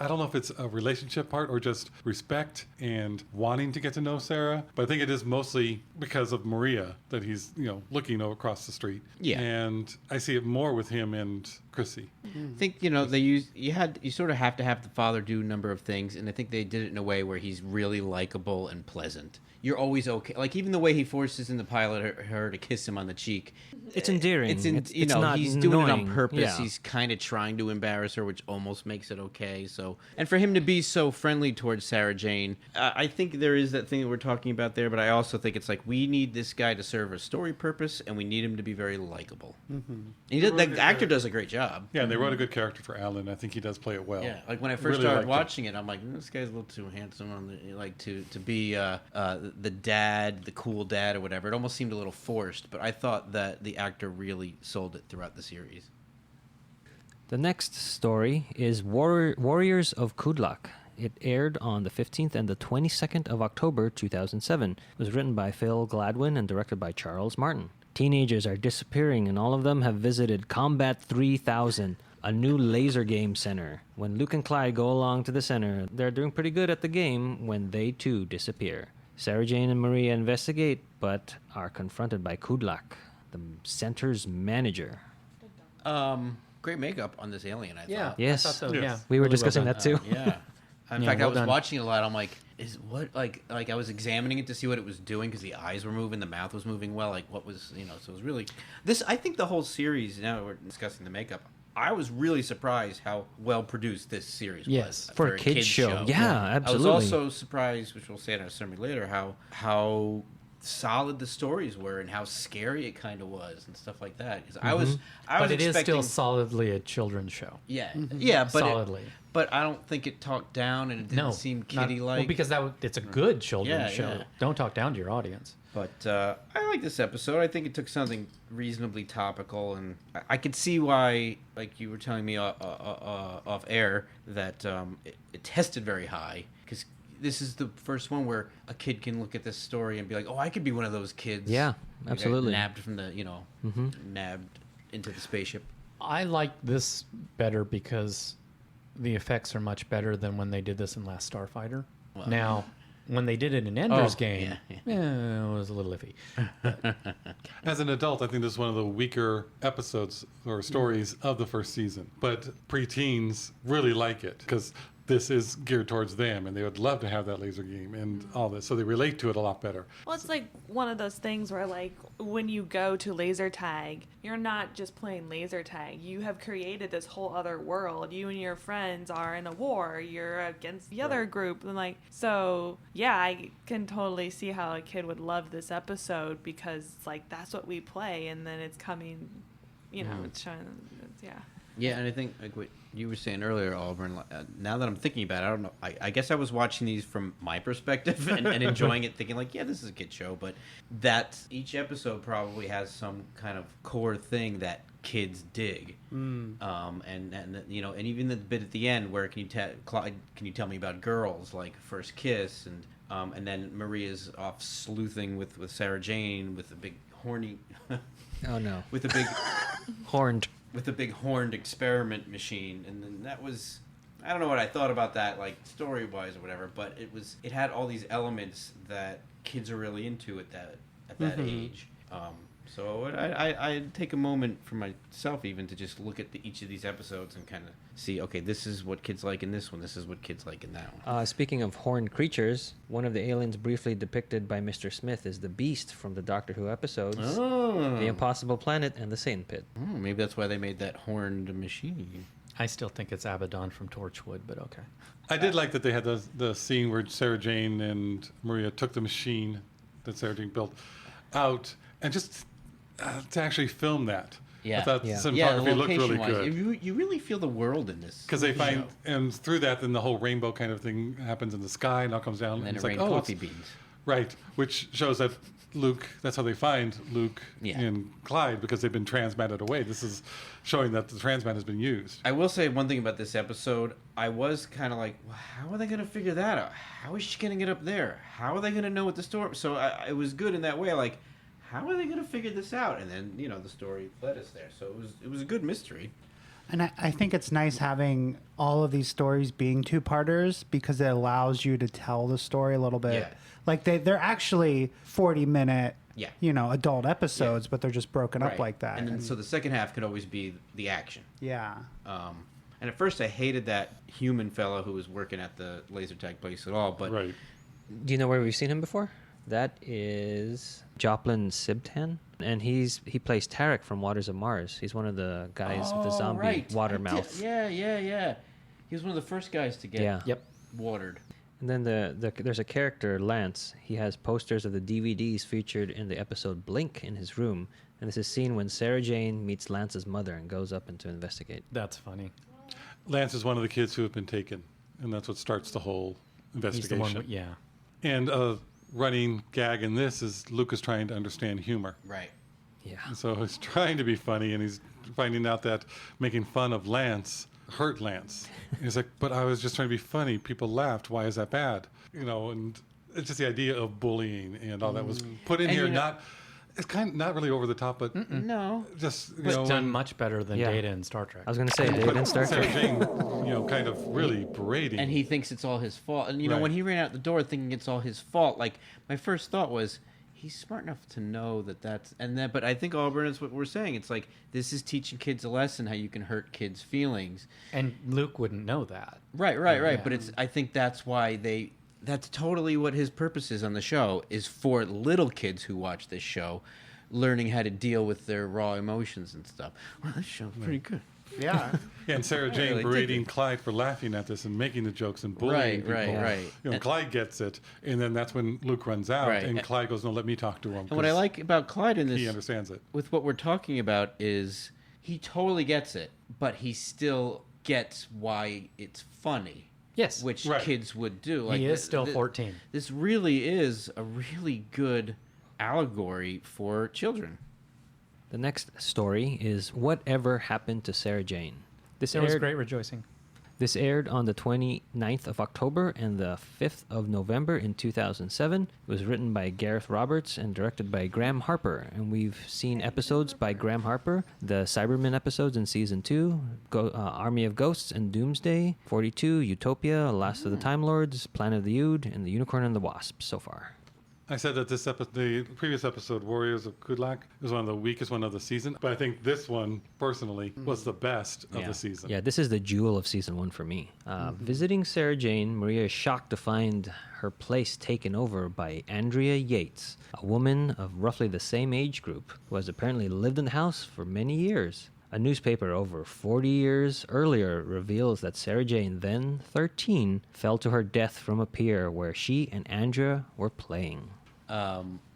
don't know if it's a relationship part or just respect and wanting to get to know Sarah, but I think it is mostly because of Maria that he's, looking across the street. Yeah. And I see it more with him and Chrissy. I think, you sort of have to have the father do a number of things, and I think they did it in a way where he's really likable and pleasant. You're always okay. Like, even the way he forces in the pilot her to kiss him on the cheek. It's endearing. It's not he's doing it on annoying. purpose. Yeah. He's kind of trying to embarrass her, which almost makes it okay. So, and for him to be so friendly towards Sarah Jane, I think there is that thing that we're talking about there. But I also think it's like we need this guy to serve a story purpose, and we need him to be very likable. The actor does a great job. Yeah, and they wrote a good character for Alan. I think he does play it well. Yeah, like when I first Really started liked him. watching it, I'm like, this guy's a little too handsome to be the dad, the cool dad or whatever. It almost seemed a little forced, but I thought that the actor really sold it throughout the series. The next story is Warriors of Kudlak. It aired on the 15th and the 22nd of October 2007. It was written by Phil Gladwin and directed by Charles Martin. Teenagers are disappearing, and all of them have visited Combat 3000, a new laser game center. When Luke and Clyde go along to the center, they're doing pretty good at the game when they too disappear. Sarah Jane and Maria investigate, but are confronted by Kudlak, the center's manager. Great makeup on this alien, I Yeah. thought. Yes. I thought so, Yes. yeah. We were Really well discussing done. that too. Yeah. In Yeah, fact, I well was done. watching it a lot. I'm like, I was examining it to see what it was doing because the eyes were moving, the mouth was moving well. Like, what was, so it was really this. I think the whole series. Now we're discussing the makeup. I was really surprised how well produced this series Yes. was For a kid's show. Yeah, absolutely. I was also surprised, which we'll say in our summary later, how solid the stories were and how scary it kind of was and stuff like that. 'Cause I was But it is expecting, still solidly a children's show. yeah, but Solidly. but I don't think it talked down and it didn't No, seem not- kiddie-like. well, because it's a good children's Yeah, show. yeah. Don't talk down to your audience. But I like this episode. I think it took something reasonably topical, and I could see why, like you were telling me off air, that it tested very high. Because this is the first one where a kid can look at this story and be like, "Oh, I could be one of those kids." Yeah, who got absolutely. nabbed from the, nabbed into the spaceship. I like this better because the effects are much better than when they did this in Last Starfighter. Well, Now, when they did it in Ender's Oh, Game, yeah. it was a little iffy. As an adult, I think this is one of the weaker episodes or stories of the first season. But preteens really like it because this is geared towards them, and they would love to have that laser game and all this. So they relate to it a lot better. Well, it's like one of those things where, like, when you go to laser tag, you're not just playing laser tag. You have created this whole other world. You and your friends are in a war. You're against the other group. And, like, so, yeah, I can totally see how a kid would love this episode because, it's like, that's what we play. And then it's coming, it's showing, yeah. Yeah, and I think like what you were saying earlier, Auburn. Now that I'm thinking about it, I don't know. I guess I was watching these from my perspective and enjoying it, thinking like, yeah, this is a kid show. But that each episode probably has some kind of core thing that kids dig. And even the bit at the end where Clyde, can you tell me about girls, like first kiss, and then Maria's off sleuthing with Sarah Jane with the big horny Oh no. with the big Horned. with the big horned experiment machine, and then that was, I don't know what I thought about that, like story wise or whatever, but it had all these elements that kids are really into at that age. So I'd take a moment for myself even to just look at each of these episodes and kind of see, okay, this is what kids like in this one, this is what kids like in that one. Speaking of horned creatures, one of the aliens briefly depicted by Mr. Smith is the Beast from the Doctor Who episodes, Oh. The Impossible Planet, and the Satan Pit. Oh, maybe that's why they made that horned machine. I still think it's Abaddon from Torchwood, but okay. I did like that they had the scene where Sarah Jane and Maria took the machine that Sarah Jane built out and just to actually film that. Yeah. I thought Yeah. the Yeah, cinematography looked really location-wise, good. you really feel the world in this. Because they find, show. and through that, then the whole rainbow kind of thing happens in the sky and all comes down. And then it's it like, rained oh, coffee it's, beans. right, which shows that Luke, that's how they find Luke Yeah. and Clyde, because they've been transmatted away. This is showing that the transmat has been used. I will say one thing about this episode. I was kind of like, well, how are they going to figure that out? How is she going to get up there? How are they going to know what the story... So it was good in that way, like, how are they going to figure this out? And then, the story led us there. So it was a good mystery. And I think it's nice having all of these stories being two-parters because it allows you to tell the story a little bit. Yeah. Like they're actually 40-minute, Yeah. adult episodes, but they're just broken up Right. like that. And then, so the second half could always be the action. yeah. And at first I hated that human fellow who was working at the laser tag place at all, but Right. Do you know where we've seen him before? That is Joplin Sibtan, and he plays Tarek from Waters of Mars. He's one of the guys with the zombie right. water I mouth. did- Yeah. He was one of the first guys to get Yeah. Yep. watered. And then there's a character, Lance. He has posters of the DVDs featured in the episode Blink in his room, and this is seen when Sarah Jane meets Lance's mother and goes up and to investigate. That's funny. Lance is one of the kids who have been taken, and that's what starts the whole He's the investigation. one. Yeah. And a running gag in this is Luke is trying to understand humor. Right. Yeah. So he's trying to be funny, and he's finding out that making fun of Lance hurt Lance. He's like, but I was just trying to be funny. People laughed. Why is that bad? And it's just the idea of bullying and all that was put in And, here. It's kind of not really over the top, but No. just, It's done much better than Yeah. Data in Star Trek. I was going to say, Dave and Star Sarah Trek. Jane, kind of really berating. And he thinks it's all his fault. And, Right. when he ran out the door thinking it's all his fault, like, my first thought was, he's smart enough to know that's... But I think, Auburn, is what we're saying. It's like, this is teaching kids a lesson, how you can hurt kids' feelings. And Luke wouldn't know that. Right. Yeah. But I think that's why that's totally what his purpose is on the show, is for little kids who watch this show, learning how to deal with their raw emotions and stuff. Well, this show's pretty good. Yeah. And Sarah Jane really dig berating it. Clyde for laughing at this and making the jokes and bullying people. Right. And- Clyde gets it, and then that's when Luke runs out, Right. and Clyde goes, "No, let me talk to him." And what I 'cause like about Clyde in he this, understands it. with what we're talking about, is he totally gets it, but he still gets why it's funny. Yes. Which Right. kids would do. He is still 14. This really is a really good allegory for children. The next story is Whatever Happened to Sarah Jane. This There was aired, great rejoicing. This aired on the 29th of October and the 5th of November in 2007. It was written by Gareth Roberts and directed by Graham Harper. And we've seen episodes by Graham Harper, the Cybermen episodes in Season 2, Army of Ghosts and Doomsday, 42, Utopia, Last of the Time Lords, Planet of the Ood, and The Unicorn and the Wasp so far. I said that the previous episode, Warriors of Kudlak, was one of the weakest one of the season, but I think this one, personally, was the best of Yeah. the season. Yeah, this is the jewel of Season 1 for me. Visiting Sarah Jane, Maria is shocked to find her place taken over by Andrea Yates, a woman of roughly the same age group who has apparently lived in the house for many years. A newspaper over 40 years earlier reveals that Sarah Jane, then 13, fell to her death from a pier where she and Andrea were playing.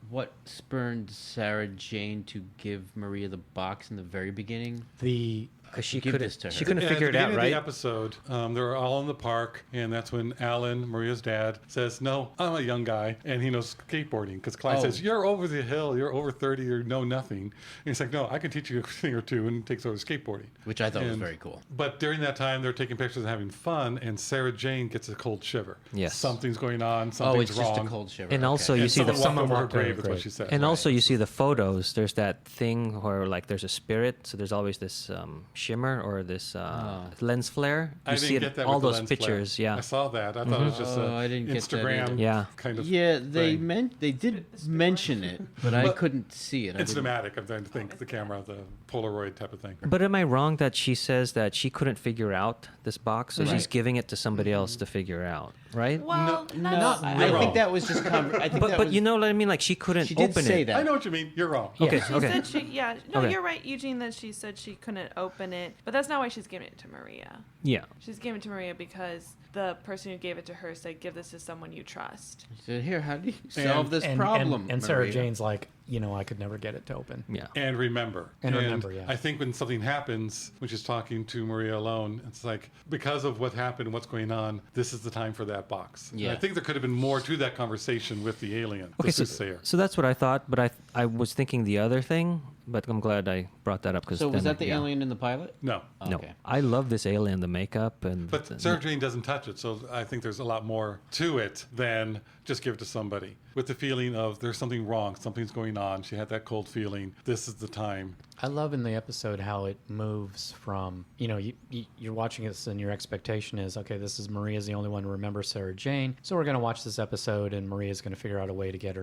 What spurned Sarah Jane to give Maria the box in the very beginning? Because she Give couldn't, this to her. she couldn't Yeah, figure at it the out, beginning right? of the episode, they're all in the park, and that's when Alan, Maria's dad, says, "No, I'm a young guy," and he knows skateboarding because Clyde Oh. says, "You're over the hill. You're over 30. You know nothing." And he's like, "No, I can teach you a thing or two," and takes over skateboarding. Which I thought was And- very cool. But during that time, they're taking pictures and having fun, and Sarah Jane gets a cold shiver. Yes. Something's going on. Oh, Something's it's wrong. just a cold shiver. And Okay. also you And see the someone walked over her walked over grave. her Is what grave. she said. And also, you see the photos. There's that thing where, like, there's a spirit. So there's always this shimmer or this lens flare. You I see didn't it, get that all with the those lens flare. pictures. Yeah. I saw that. I thought it was just Oh, I didn't get that Instagram either. Yeah. kind of Yeah, they thing. they did mention it, but I couldn't see it. I It's didn't- cinematic. I'm trying to think the camera, the Polaroid type of thing. But am I wrong that she says that she couldn't figure out this box, so she's Right. giving it to somebody else to figure out, right? Well, No, not, I You're think wrong. that was just. I think that But was, you know what I mean? Like, she couldn't she did open say it. that. I know what you mean. You're wrong. Okay. She Okay. said she, yeah. No, Okay. you're right, Eugene, that she said she couldn't open it. But that's not why she's giving it to Maria. Yeah. She's giving it to Maria because the person who gave it to her said, give this to someone you trust. She said, "Here, how do you solve this and, problem?" And Sarah Maria?" Jane's like, I could never get it to open. Yeah. And remember. And remember, yeah. I think when something happens, when she's talking to Maria alone, it's like, because of what happened and what's going on, this is the time for that box. Yeah. And I think there could have been more to that conversation with the alien. Okay, to say her. so that's what I thought, but I was thinking the other thing, but I'm glad I brought that up. So was that the alien in the pilot? No. No. Okay. I love this alien, the makeup. But Sarah Jane doesn't touch it, so I think there's a lot more to it than just give it to somebody. With the feeling of there's something wrong, something's going on. She had that cold feeling. This is the time. I love in the episode how it moves from, you're watching this and your expectation is, okay, this is Maria's the only one to remember Sarah Jane. So we're going to watch this episode and Maria's going to figure out a way to get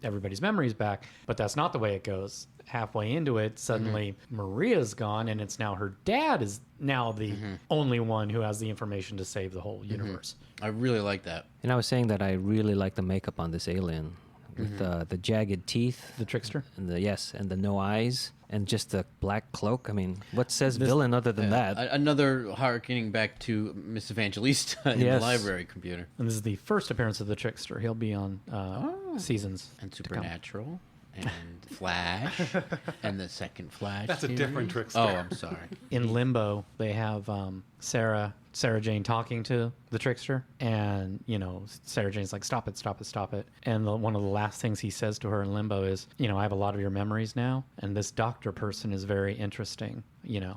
everybody's memories back. But that's not the way it goes. Halfway into it, suddenly Maria's gone and it's now her dad is now the only one who has the information to save the whole universe. I really like that. And I was saying that I really like the makeup on this alien. With the jagged teeth. The trickster? And the no eyes. And just the black cloak. I mean, what says villain other than that? Another harkening back to Miss Evangelista in the Yes. library computer. And this is the first appearance of the trickster. He'll be on seasons. And to come. Supernatural. And Flash. And the second Flash. That's a series. different trickster. Oh, I'm sorry. In Limbo, they have Sarah Jane talking to the trickster, and Sarah Jane's like, stop it, and one of the last things he says to her in Limbo is, I have a lot of your memories now, and this doctor person is very interesting.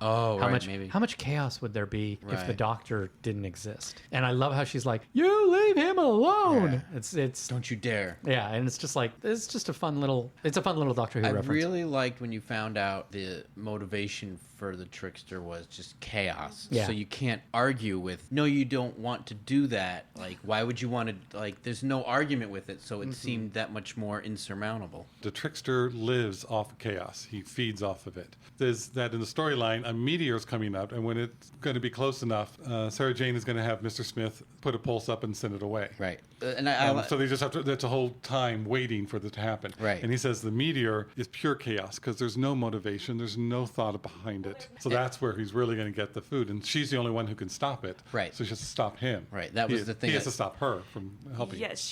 Oh, how right, much maybe. how much chaos would there be if the Right. doctor didn't exist? And I love how she's like, you leave him alone. Yeah. It's Don't you dare. yeah, and it's just like it's a fun little Doctor Who I reference. really liked when you found out the motivation for the trickster was just chaos. Yeah. So you can't argue with, no, you don't want to do that. Like, why would you want to, there's no argument with it. So it seemed that much more insurmountable. The trickster lives off of chaos. He feeds off of it. There's that in the storyline, a meteor's coming up, and when it's going to be close enough, Sarah Jane is going to have Mr. Smith put a pulse up and send it away. Right. And So they just have to, that's a whole time waiting for it to happen. Right. And he says the meteor is pure chaos because there's no motivation, there's no thought behind it. So that's where he's really going to get the food. And she's the only one who can stop it. Right. So she has to stop him. Right, that was the thing He has that- to stop her from helping. Yes,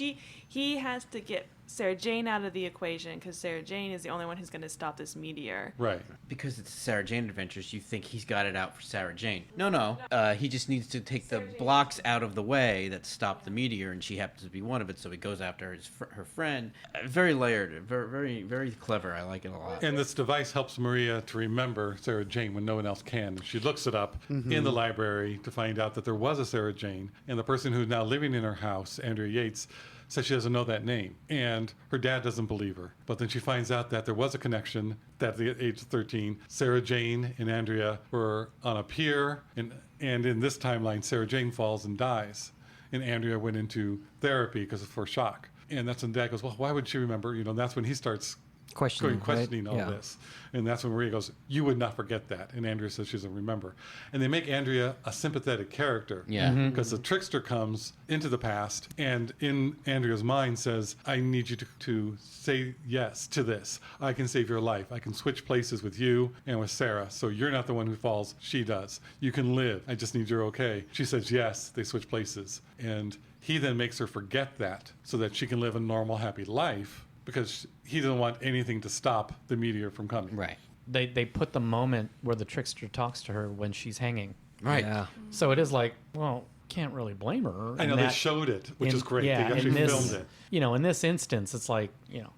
he has to get Sarah Jane out of the equation because Sarah Jane is the only one who's going to stop this meteor. Right. because it's Sarah Jane Adventures, you think he's got it out for Sarah Jane. No. He just needs to take the blocks out of the way that stop the meteor, and she happens to be one of it. So he goes after her friend. Very layered, very, very clever. I like it a lot. And this device helps Maria to remember Sarah Jane when no one else can. She looks it up in the library to find out that there was a Sarah Jane, and the person who's now living in her house, Andrea Yates, says she doesn't know that name, and her dad doesn't believe her. But then she finds out that there was a connection, that at the age of 13, Sarah Jane and Andrea were on a pier, and in this timeline, Sarah Jane falls and dies, and Andrea went into therapy because of shock. And that's when Dad goes, well, why would she remember? That's when he starts questioning right? all Yeah. this. And that's when Maria goes, you would not forget that. And Andrea says she doesn't remember. And they make Andrea a sympathetic character. Yeah. Because the trickster comes into the past and in Andrea's mind says, I need you to say yes to this. I can save your life. I can switch places with you and with Sarah. So you're not the one who falls. She does. You can live. I just need you're okay. She says yes. They switch places. And he then makes her forget that so that she can live a normal, happy life, because he doesn't want anything to stop the meteor from coming. Right. They put the moment where the trickster talks to her when she's hanging. Right. Yeah. So it is like, well, can't really blame her. I know they showed it, which is great. Yeah, They actually in this, filmed it. in this instance, it's like,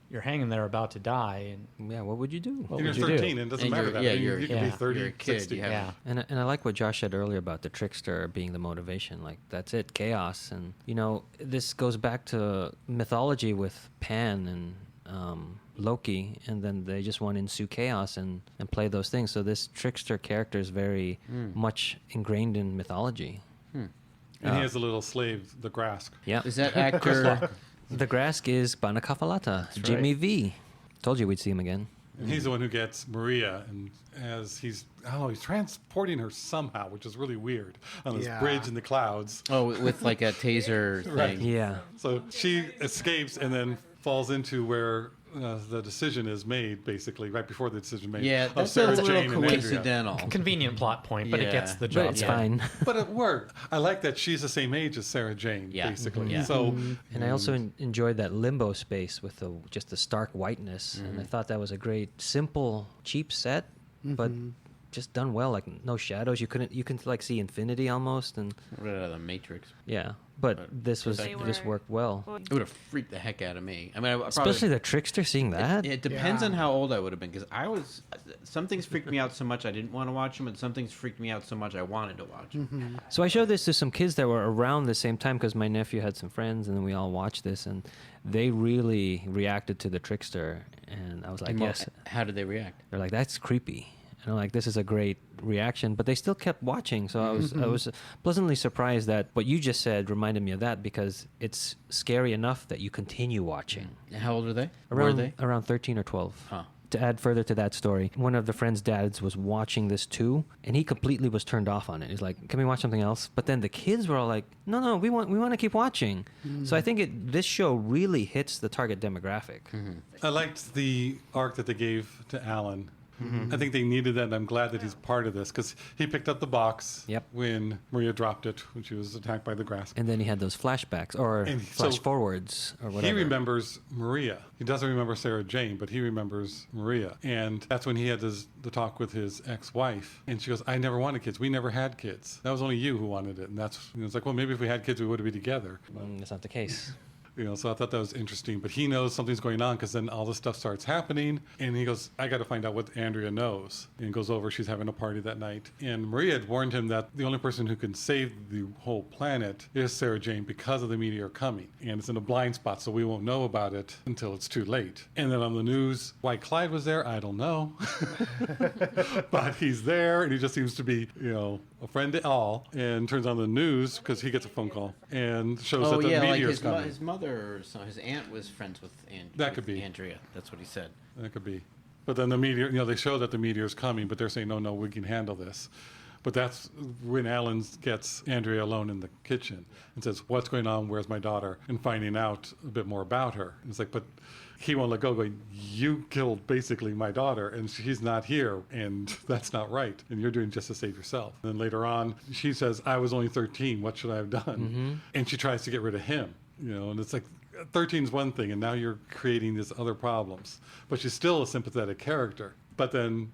you're hanging there about to die, and Yeah, what would you do? what And would you're you 13, do? and it doesn't And matter you're- that. yeah, I mean, you're- you can be yeah. 30, You're a kid, 60. you have- Yeah. And I like what Josh said earlier about the trickster being the motivation. Like, that's it, chaos. And, this goes back to mythology with Pan and Loki, and then they just want to ensue chaos and play those things. So this trickster character is very much ingrained in mythology. And he has a little slave, the Grask. Yeah. Is that actor? The Grask is Banakafalata, Jimmy V. Told you we'd see him again. And he's the one who gets Maria, and as he's transporting her somehow, which is really weird, on this Yeah. bridge in the clouds. Oh, with like a taser thing. Right. Yeah. So she escapes and then falls into where the decision is made, basically, right before the decision made. Yeah, of that's a Sarah little Jane and Andrea. coincidental. Convenient plot point, but it gets the But job it's done. fine. But it worked. I like that she's the same age as Sarah Jane, Yeah. basically. Mhm. Yeah. So, And I also enjoyed that limbo space with just the stark whiteness, and I thought that was a great, simple, cheap set, but just done well. Like no shadows. You can like see infinity almost, and Right out of the Matrix. yeah. But this They this were- worked well. Well, It would have freaked the heck out of me. I mean, I probably, Especially the trickster seeing that. It depends Yeah. on how old I would have been, because some things freaked me out so much I didn't want to watch them, and some things freaked me out so much I wanted to watch them. So I showed this to some kids that were around the same time because my nephew had some friends, and then we all watched this, and they really reacted to the trickster, and I was like, And yes. How did they react? They're like, that's creepy. And I'm like, this is a great reaction, but they still kept watching. So I was pleasantly surprised that what you just said reminded me of that, because it's scary enough that you continue watching. How old are they? Were Around they? around 13 or 12. Huh. To add further to that story, one of the friend's dads was watching this too, and he completely was turned off on it. He's like, "Can we watch something else?" But then the kids were all like, "No, we want to keep watching." So I think this show really hits the target demographic. I liked the arc that they gave to Alan. I think they needed that, and I'm glad that he's part of this, because he picked up the box Yep. when Maria dropped it, when she was attacked by the grasp. And then he had those flashbacks or And flash so forwards or whatever. He remembers Maria. He doesn't remember Sarah Jane, but he remembers Maria. And that's when he had the talk with his ex-wife. And she goes, I never wanted kids. We never had kids. That was only you who wanted it. And it's like, well, maybe if we had kids, we would be together. That's not the case. So I thought that was interesting. But he knows something's going on, because then all this stuff starts happening. And he goes, I got to find out what Andrea knows. And goes over. She's having a party that night. And Maria had warned him that the only person who can save the whole planet is Sarah Jane, because of the meteor coming. And it's in a blind spot, so we won't know about it until it's too late. And then on the news, why Clyde was there, I don't know. But he's there, and he just seems to be, a friend to all. And turns on the news, because he gets a phone call, and shows that the meteor's coming. His mother or his aunt was friends with That could be. Andrea. That's what he said. That could be. But then the meteor, they show that the meteor's coming, but they're saying, no, we can handle this. But that's when Alan gets Andrea alone in the kitchen and says, what's going on? Where's my daughter? And finding out a bit more about her. And it's like, but he won't let go, going, you killed basically my daughter, and she's not here, and that's not right. And you're doing just to save yourself. And then later on, she says, I was only 13. What should I have done? And she tries to get rid of him. And it's like 13 is one thing, and now you're creating these other problems. But she's still a sympathetic character. But then,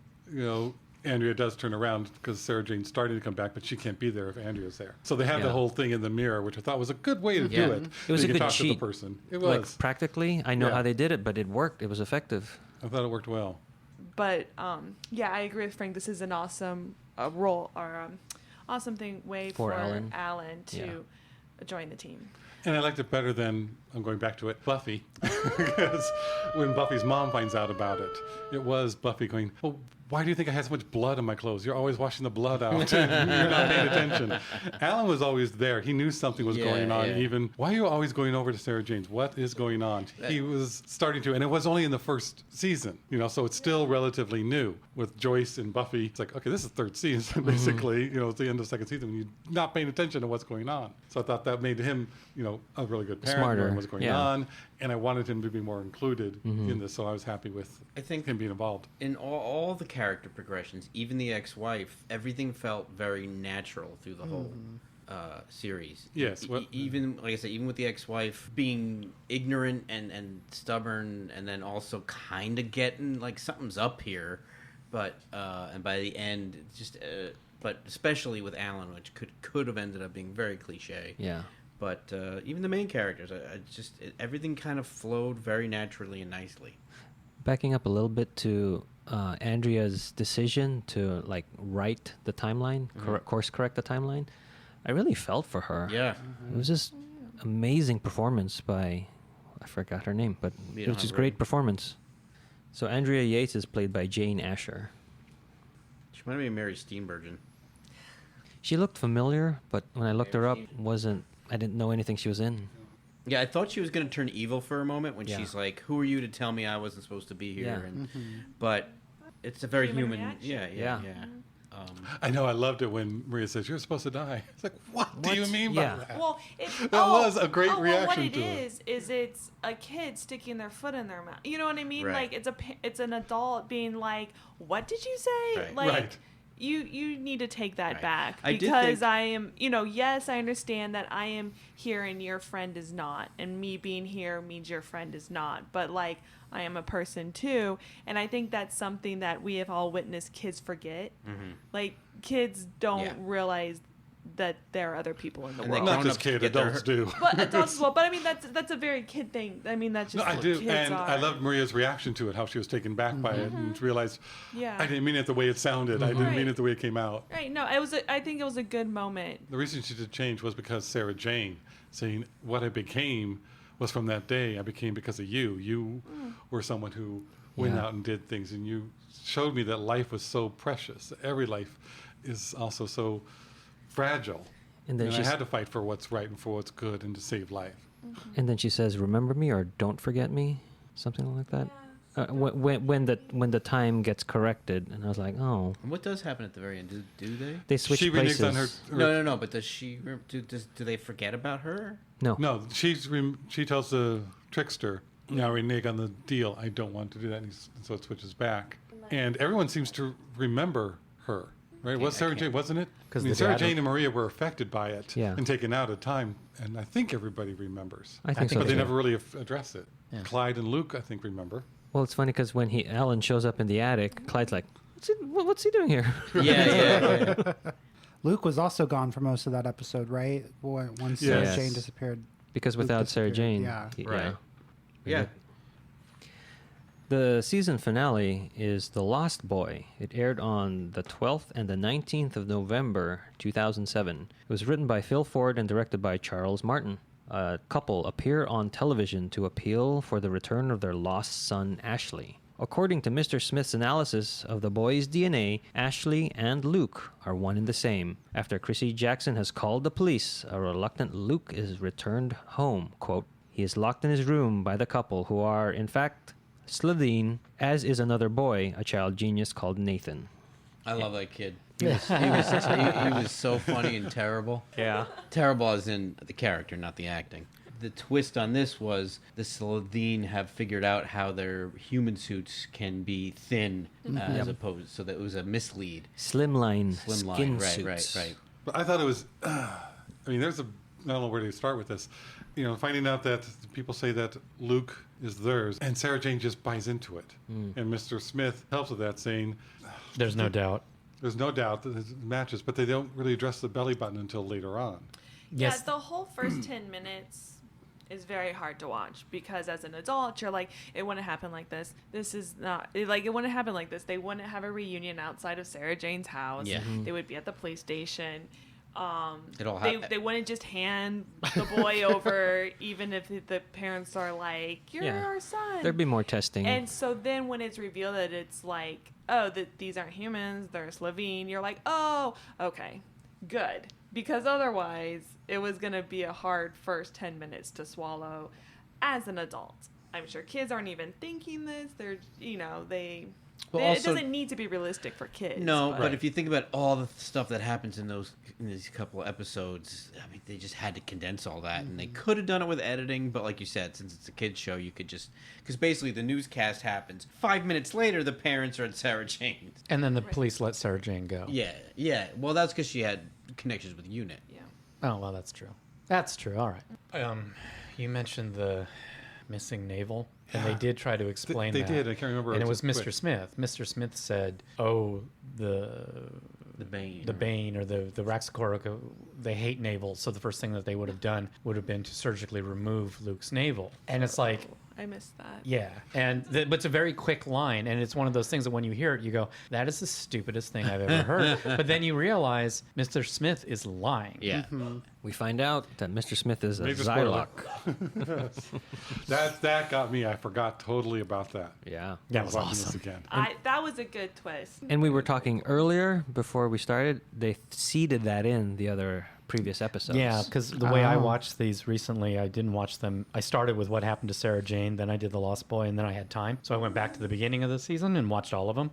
Andrea does turn around, because Sarah Jane's starting to come back, but she can't be there if Andrea's there. So they have the Yeah. whole thing in the mirror, which I thought was a good way to Yeah. do it. It was So a you good can talk to cheat. the person. It Like was. practically, I know Yeah. how they did it, but it worked. It was effective. I thought it worked well. But I agree with Frank. This is an awesome role or awesome way For for Alan. to Yeah. join the team. And I liked it better than, I'm going back to it, Buffy. Because when Buffy's mom finds out about it, it was Buffy going, well, why do you think I had so much blood on my clothes? You're always washing the blood out. And you're not paying attention. Alan was always there. He knew something was going on. Yeah. Even, why are you always going over to Sarah Jane's? What is going on? He was starting to, and it was only in the first season, so it's still relatively new. With Joyce and Buffy, it's like, okay, this is third season, basically. It's the end of second season when you're not paying attention to what's going on. So I thought that made him, a really good parent, Smarter, knowing what's going yeah. on. And I wanted him to be more included in this, so I was happy with I think him being involved. in all the character progressions, even the ex-wife, everything felt very natural through the whole series. Yes, Even, like I said, even with the ex-wife being ignorant and stubborn, and then also kind of getting like something's up here, but and by the end, it's just but especially with Alan, which could have ended up being very cliche. Yeah. But even the main characters, everything kind of flowed very naturally and nicely. Backing up a little bit to Andrea's decision to write the timeline, course correct the timeline, I really felt for her. Yeah. It was just amazing performance by, I forgot her name, but You it don't was just have great her. performance. So Andrea Yates is played by Jane Asher. She might be Mary Steenburgen. She looked familiar, but when I looked her up, I didn't know anything she was in. Yeah, I thought she was going to turn evil for a moment when Yeah. she's like, "Who are you to tell me I wasn't supposed to be here?" Yeah. And, but it's a very Human human. reaction. Yeah. Yeah. I know. I loved it when Maria says, "You're supposed to die." It's like, what do you mean by Yeah. that? Well, That was a great what reaction it to it. is it's a kid sticking their foot in their mouth. You know what I mean? Right. Like it's an adult being like, "What did you say?" Right. Like Right. you need to take that Right. back I did because think- I am, yes, I understand that I am here and your friend is not, and me being here means your friend is not. But like I am a person too, and I think that's something that we have all witnessed kids forget. Like kids don't Yeah. realize that there are other people in the And they world. Not grown just ups kid, get their adults do. But adults as well. But I mean, that's a very kid thing. I mean, that's just No, I what do, kids and are. I loved Maria's reaction to it, how she was taken back by it and realized, Yeah. I didn't mean it the way it sounded. I didn't mean Right. it the way it came out. Right. No, I think it was a good moment. The reason she did change was because Sarah Jane saying, what I became was from that day. I became because of you. You were someone who went Yeah. out and did things, and you showed me that life was so precious. Every life is also so fragile. And then And I she's, had to fight for what's right and for what's good and to save life. and then she says, "Remember me or don't forget me," something like that. When the time gets corrected, and I was like, oh, And what does happen at the very end? Do they? they switch She places. reneges on her. No. But does she? Do they forget about her? No. No, she tells the trickster, now renege on the deal. I don't want to do that. And so it switches back. And everyone seems to remember her, right? It was Sarah Jane, wasn't it? 'Cause I mean, the Sarah dad- Jane and Maria were affected by it Yeah. and taken out at time. And I think everybody remembers. I think so But they too. never really address it. Yeah. Clyde and Luke, I think, remember. Well, it's funny because when Alan shows up in the attic, Clyde's like, "What's he doing here?" Yeah. Luke was also gone for most of that episode, right? Once Yes. Sarah Jane disappeared. Because Luke without Sarah disappeared, Jane, yeah. Right. Yeah. The season finale is The Lost Boy. It aired on the 12th and the 19th of November, 2007. It was written by Phil Ford and directed by Charles Martin. A couple appear on television to appeal for the return of their lost son, Ashley. According to Mr. Smith's analysis of the boy's DNA, Ashley and Luke are one and the same. After Chrissy Jackson has called the police, a reluctant Luke is returned home. Quote, he is locked in his room by the couple who are, in fact, Slitheen, as is another boy, a child genius called Nathan. I love that kid. He was so funny and terrible. Yeah. Terrible as in the character, not the acting. The twist on this was the Slitheen have figured out how their human suits can be thin as opposed, so that it was a mislead. Slimline Slimline, skin right, suits. right. But I thought it was, I mean, I don't know where to start with this. You know, finding out that people say that Luke is theirs, and Sarah Jane just buys into it. And Mr. Smith helps with that, saying, There's no doubt. there's no doubt that it matches, but they don't really address the belly button until later on. Yes. Yeah, the whole first 10 minutes is very hard to watch because as an adult, you're like, it wouldn't happen like this. This is not, it wouldn't happen like this. They wouldn't have a reunion outside of Sarah Jane's house. Yeah. They would be at the police station. It'll They wouldn't just hand the boy over, even if the parents are like, "You're Yeah. our son." There'd be more testing. And so then when it's revealed that it's like, oh, that these aren't humans, they're Slovene, you're like, oh, okay, good. Because otherwise, it was going to be a hard first 10 minutes to swallow as an adult. I'm sure kids aren't even thinking this. They're, Well, it also- doesn't need to be realistic for kids. No, but if you think about all the stuff that happens in these couple of episodes, I mean, they just had to condense all that, and they could have done it with editing. But like you said, since it's a kids show, you could just because basically the newscast happens 5 minutes later. The parents are at Sarah Jane's. And then the police let Sarah Jane go. Yeah. Well, that's because she had connections with UNIT. Yeah. Oh, well, that's true. That's true. All right. You mentioned the missing navel, and they did try to explain They that. did. I can't remember. And it was quick. Mr. Smith. Mr. Smith said, "Oh, the Bane. the Bane or the Raxacorica, they hate navel. So the first thing that they would have done would have been to surgically remove Luke's navel." And it's like, I missed that. yeah, but it's a very quick line, and it's one of those things that when you hear it, you go, "That is the stupidest thing I've ever heard." But then you realize Mr. Smith is lying. Yeah. we find out that Mr. Smith is a Major spoiler. Zylock. That got me. I forgot totally about that. Yeah. That I was watching awesome. this again. That was a good twist. And we were talking earlier before we started. They seeded that in the other previous episodes. Yeah, because the way I Oh. watched these recently, I didn't watch them. I started with what happened to Sarah Jane, then I did The Lost Boy, and then I had time. So I went back to the beginning of the season and watched all of them.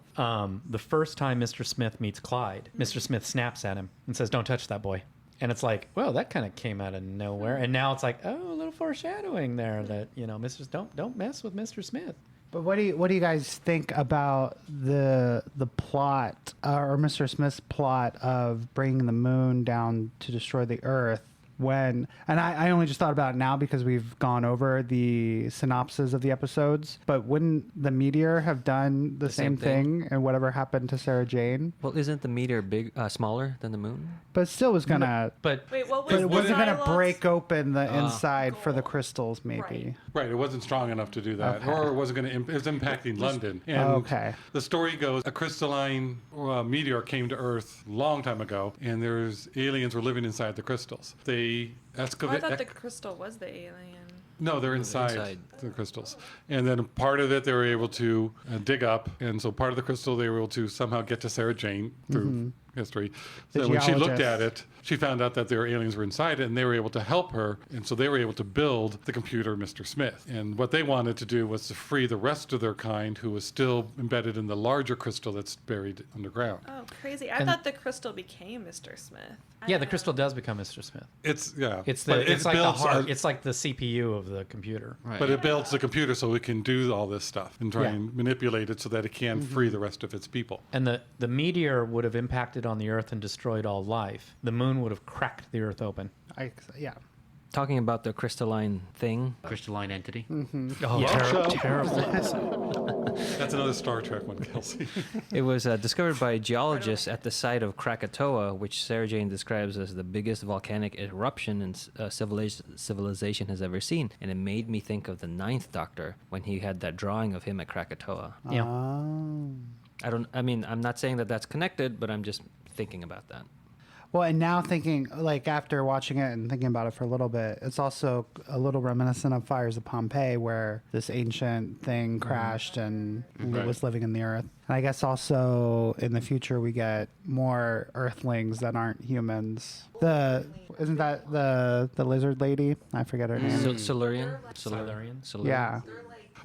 The first time Mr. Smith meets Clyde, Mr. Smith snaps at him and says, "Don't touch that boy." And it's like, well, that kind of came out of nowhere. And now it's like, oh, a little foreshadowing there that, don't mess with Mr. Smith. But what do you guys think about the plot or Mr. Smith's plot of bringing the moon down to destroy the Earth? And I only just thought about it now because we've gone over the synopsis of the episodes, but wouldn't the meteor have done the same same thing? thing and whatever happened to Sarah Jane? Well, isn't the meteor smaller than the moon? But it still was gonna. But Wait, what was But it the wasn't gonna dialogue? break open the inside for the crystals, maybe. Right. Right, it wasn't strong enough to do that, Okay. or it wasn't going to. It was impacting London. And Okay. the story goes: a crystalline meteor came to Earth a long time ago, and there's aliens were living inside the crystals. They Oh, I excavate. thought the crystal was the alien. No, they're inside, inside. the crystals. And then part of it they were able to dig up. And so part of the crystal they were able to somehow get to Sarah Jane through history. The So when she looked geologist. at it, she found out that their aliens were inside it and they were able to help her. And so they were able to build the computer, Mr. Smith. And what they wanted to do was to free the rest of their kind who was still embedded in the larger crystal that's buried underground. Oh, crazy! I And- thought the crystal became Mr. Smith. I yeah, don't the know. crystal does become Mr. Smith. It's, yeah. It's But the it's it like the builds heart. a- It's like the CPU of the computer. Right. But it builds the computer so it can do all this stuff and try Yeah. and manipulate it so that it can free the rest of its people. And the meteor would have impacted on the Earth and destroyed all life. The moon would have cracked the Earth open. Yeah. Talking about the crystalline thing, Crystalline entity. Oh, Yeah. terrible. That's another Star Trek one, Kelsey. it was discovered by geologists at the site of Krakatoa, which Sarah Jane describes as the biggest volcanic eruption civilization has ever seen. And it made me think of the Ninth Doctor when he had that drawing of him at Krakatoa. Yeah. Oh. I'm not saying that that's connected, but I'm just thinking about that. Well, and now thinking, like, after watching it and thinking about it for a little bit, it's also a little reminiscent of Fires of Pompeii, where this ancient thing crashed and it was living in the earth. And I guess also in the future we get more Earthlings that aren't humans. Isn't that the lizard lady? I forget her name. Silurian? Silurian? Yeah.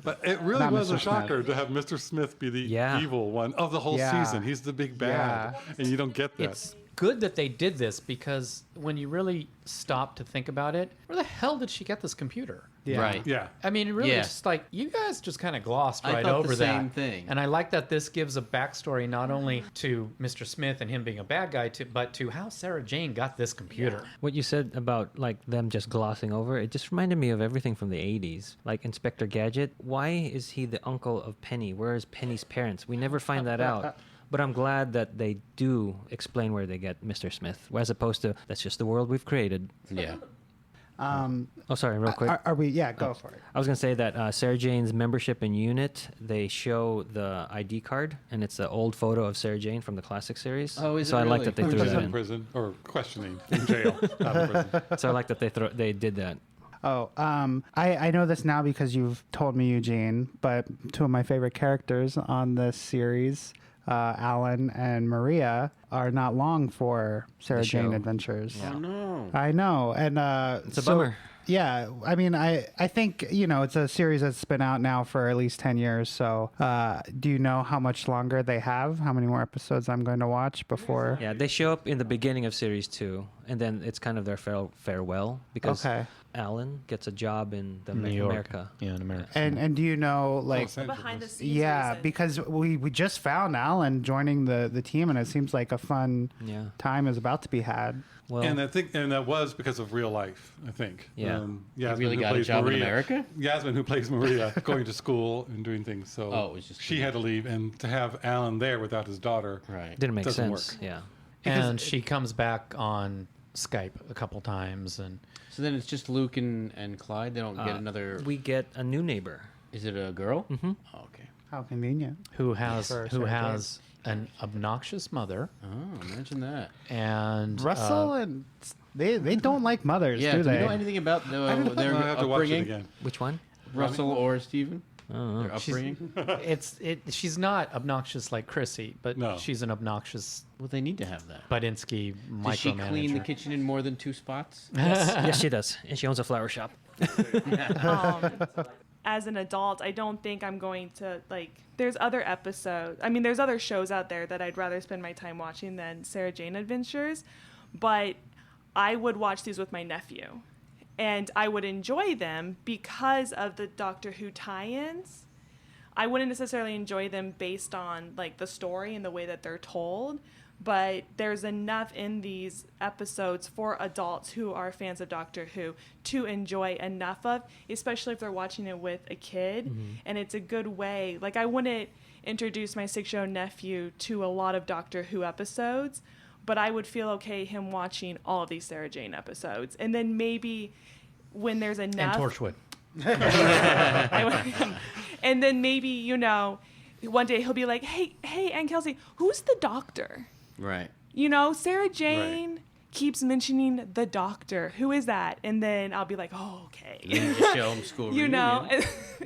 But it really Not was Mr. a shocker to have Mr. Smith be the Yeah. evil one of the whole Yeah. season. He's the big bad, and you don't get that. It's good that they did this because when you really stop to think about it, where the hell did she get this computer? Yeah. Right. yeah. I mean, it really Yeah. just like you guys just kind of glossed I right thought over the that. same thing. And I like that this gives a backstory not only to Mr. Smith and him being a bad guy, but to how Sarah Jane got this computer. What you said about like them just glossing over, it just reminded me of everything from the 80s. Like Inspector Gadget. Why is he the uncle of Penny? Where is Penny's parents? We never find that out. But I'm glad that they do explain where they get Mr. Smith, as opposed to that's just the world we've created. Yeah. Oh, sorry, real quick. Are we? Yeah, go for it. I was going to say that Sarah Jane's membership in UNIT, they show the ID card, and it's an old photo of Sarah Jane from the classic series. Oh, is so it I like really? that they Who's threw just that in in. prison or questioning in jail, not in prison. So I like that they did that. Oh, I know this now because you've told me, Eugene, but two of my favorite characters on this series, Alan and Maria, are not long for Sarah The Jane show. Adventures. Oh no. I know. And It's a bummer. Yeah, I mean, I think, it's a series that's been out now for at least 10 years. So do you know how much longer they have? How many more episodes I'm going to watch before? Yeah, they show up in the beginning of series 2, and then it's kind of their farewell because Okay. Alan gets a job in the New York. America. Yeah, in America. And do you know, like, Los Angeles. Behind the scenes. yeah, reason. because we just found Alan joining the team, and it seems like a fun Yeah. time is about to be had. Well, And that was because of real life, I think. Yeah. Yasmin, really who got a plays job in Maria, America? Yasmin, who plays Maria, going to school and doing things. So Oh, it was just- she had to leave, and to have Alan there without his daughter. Right. didn't make doesn't sense. work. Yeah. And she comes back on Skype a couple times, and So then it's just Luke and Clyde. They don't get another. We get a new neighbor. Is it a girl? Mm-hmm. Oh, okay. How convenient. who has For Sarah an obnoxious mother, Oh, imagine that. and Russell and they don't like mothers, Yeah. do Do we they? know anything about I their have to watch it upbringing? again. Which one? Russell or Steven? Their upbringing. She's not obnoxious like Chrissy, but No. she's an obnoxious Well, they need to have that. Budinsky Does she micromanager. clean the kitchen in more than 2 spots? Yes, she does. And she owns a flower shop. As an adult, I don't think I'm going to, there's other episodes. I mean, there's other shows out there that I'd rather spend my time watching than Sarah Jane Adventures, but I would watch these with my nephew. And I would enjoy them because of the Doctor Who tie-ins. I wouldn't necessarily enjoy them based on, the story and the way that they're told, but there's enough in these episodes for adults who are fans of Doctor Who to enjoy enough of, especially if they're watching it with a kid. Mm-hmm. And it's a good way. I wouldn't introduce my 6-year-old nephew to a lot of Doctor Who episodes, but I would feel okay him watching all of these Sarah Jane episodes. And then maybe when there's enough... And Torchwood. And then maybe, one day he'll be like, hey, Aunt Kelsey, who's the Doctor? Right. Sarah Jane keeps mentioning the Doctor. Who is that? And then I'll be like, oh, okay. You need to show him school reunion.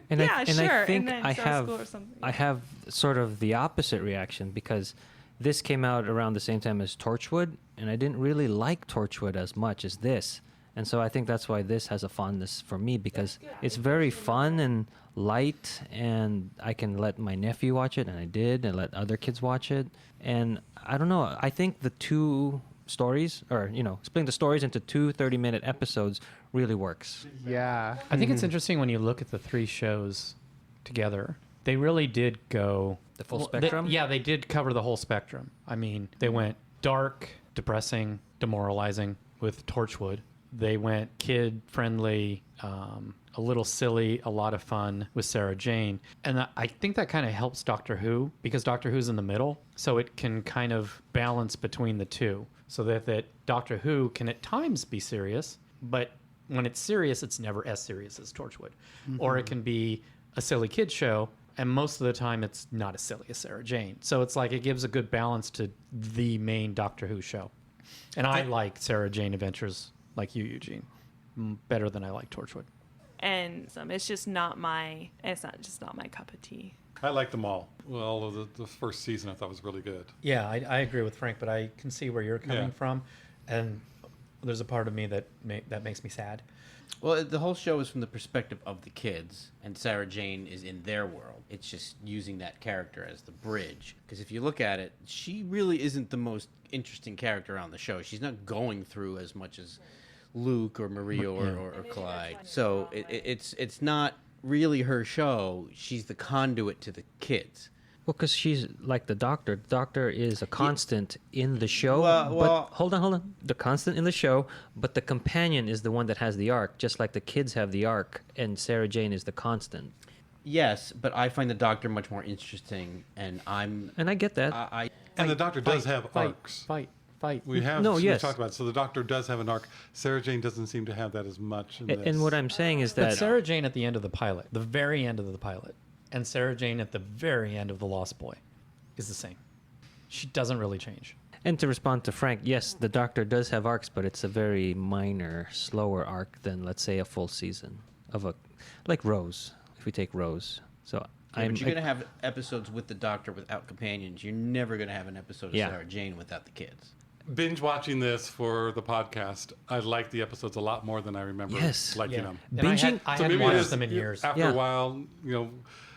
And yeah, I sure. think and then I show have school or something. I have sort of the opposite reaction because this came out around the same time as Torchwood, and I didn't really like Torchwood as much as this. And so I think that's why this has a fondness for me because it's very fun and light, and I can let my nephew watch it, and I did, and let other kids watch it. And I don't know, I think the two stories, or, splitting the stories into 2 30-minute episodes really works. Yeah. I think it's interesting when you look at the 3 shows together. They really did go... The full spectrum? They did cover the whole spectrum. I mean, they went dark, depressing, demoralizing with Torchwood. They went kid-friendly, a little silly, a lot of fun with Sarah Jane. And I think that kind of helps Doctor Who because Doctor Who's in the middle. So it can kind of balance between the two so that Doctor Who can at times be serious, but when it's serious, it's never as serious as Torchwood. Mm-hmm. Or it can be a silly kid show, and most of the time it's not as silly as Sarah Jane. So it's it gives a good balance to the main Doctor Who show. And I like Sarah Jane Adventures like you, Eugene, better than I like Torchwood. And it's just not my cup of tea. I like them all. Well, although the first season I thought was really good. Yeah, I agree with Frank, but I can see where you're coming Yeah. from, and there's a part of me that makes me sad. Well, the whole show is from the perspective of the kids, and Sarah Jane is in their world. It's just using that character as the bridge. Because if you look at it, she really isn't the most interesting character on the show. She's not going through as much as Luke or Maria or Clyde. So it's not really her show. She's the conduit to the kids. Well, because she's like the Doctor. The Doctor is a constant in the show. Well- but hold on. The constant in the show, but the companion is the one that has the arc, just like the kids have the arc, and Sarah Jane is the constant. Yes, but I find the Doctor much more interesting, and And I get that. And the Doctor does have arcs. Fight. We have No, we've yes. talked about it. So the Doctor does have an arc. Sarah Jane doesn't seem to have that as much in this. And what I'm saying is But that Sarah Jane at the end of the pilot, the very end of the pilot, and Sarah Jane at the very end of The Lost Boy is the same. She doesn't really change. And to respond to Frank, yes, the Doctor does have arcs, but it's a very minor, slower arc than, let's say, a full season of like Rose. If we take Rose, so but you're going to have episodes with the Doctor without companions. You're never going to have an episode of Yeah. Sarah Jane without the kids. Binge watching this for the podcast, I like the episodes a lot more than I remember Yes. liking them. And Binging- I So hadn't maybe it watched is- them in years. After Yeah. a while, they were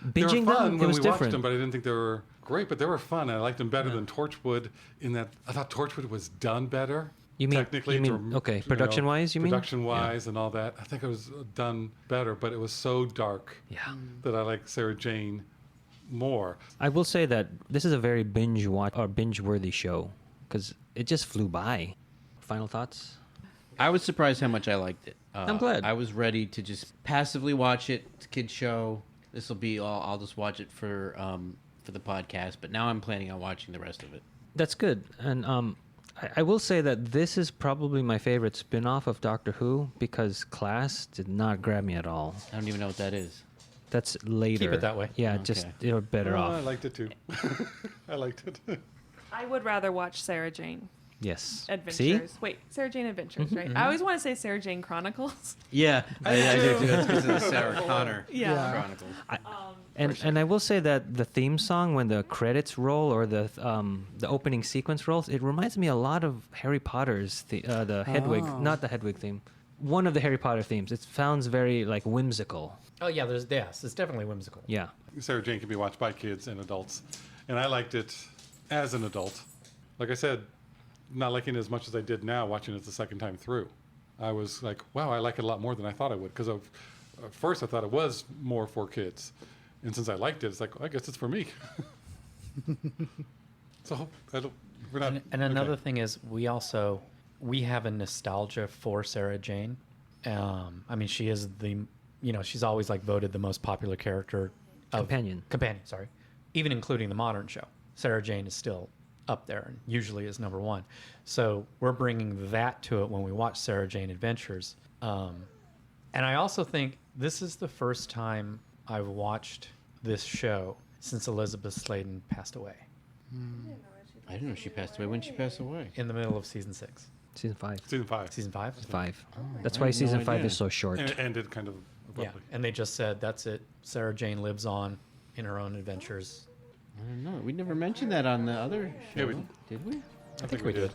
Binging them, fun it when was we watched different. them, but I didn't think they were great. But they were fun. I liked them better than Torchwood. In that, I thought Torchwood was done better. You mean- technically? you mean- okay, production-wise, you mean? Production-wise and all that. I think it was done better, but it was so dark Yeah. that I like Sarah Jane more. I will say that this is a very binge-worthy show because it just flew by. Final thoughts? I was surprised how much I liked it. I'm glad. I was ready to just passively watch it. It's a kid show. This will be all. I'll just watch it for the podcast. But now I'm planning on watching the rest of it. That's good. And I will say that this is probably my favorite spin-off of Doctor Who because Class did not grab me at all. I don't even know what that is. That's later. Keep it that way. Yeah, Okay. just better Oh, off. I liked it too. I liked it. I would rather watch Sarah Jane. Yes. Adventures. See? Wait, Sarah Jane Adventures, right? I always want to say Sarah Jane Chronicles. Yeah, I do too. That's because of the Sarah Connor Yeah. Chronicles. And I will say that the theme song, when the credits roll or the opening sequence rolls, it reminds me a lot of Harry Potter's the Hedwig, not the Hedwig theme. One of the Harry Potter themes. It sounds very like whimsical. Oh yeah, it's definitely whimsical. Yeah. Sarah Jane can be watched by kids and adults, and I liked it as an adult. Like I said, not liking it as much as I did now watching it the second time through. I was like, wow, I like it a lot more than I thought I would, because at first I thought it was more for kids, and since I liked it, it's like, well, I guess it's for me. So we're not. And another okay. thing is, we have a nostalgia for Sarah Jane. I mean, she is she's always like voted the most popular character. Companion, sorry. Even including the modern show. Sarah Jane is still up there and usually is number one. So we're bringing that to it when we watch Sarah Jane Adventures. And I also think this is the first time I've watched this show since Elizabeth Sladen passed away. I didn't know she passed away. When did she pass away? In the middle of season 6. Season 5. Season 5. Season 5? 5. Oh, That's I why had no season 5 idea. is so short. And it ended kind of Yeah, abruptly. and they just said, that's it. Sarah Jane lives on in her own adventures. I don't know. We never mentioned that on the other show. Yeah, we- Did we? I think we did.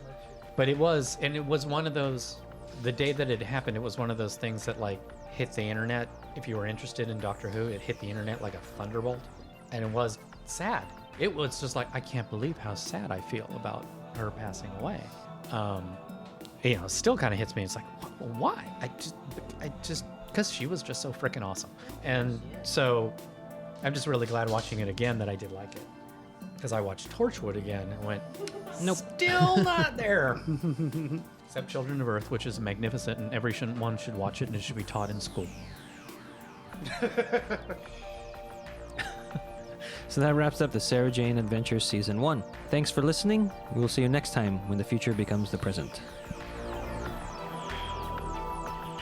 But it was one of those, the day that it happened, it was one of those things that like hit the internet. If you were interested in Doctor Who, it hit the internet like a thunderbolt. And it was sad. It was just like, I can't believe how sad I feel about her passing away. It still kind of hits me. It's like, why? I just, because she was just so freaking awesome. And so I'm just really glad watching it again that I did like it. Because I watched Torchwood again and went, nope, still not there. Except Children of Earth, which is magnificent, and everyone should watch it, and it should be taught in school. So that wraps up the Sarah Jane Adventures Season 1. Thanks for listening. We will see you next time when the future becomes the present.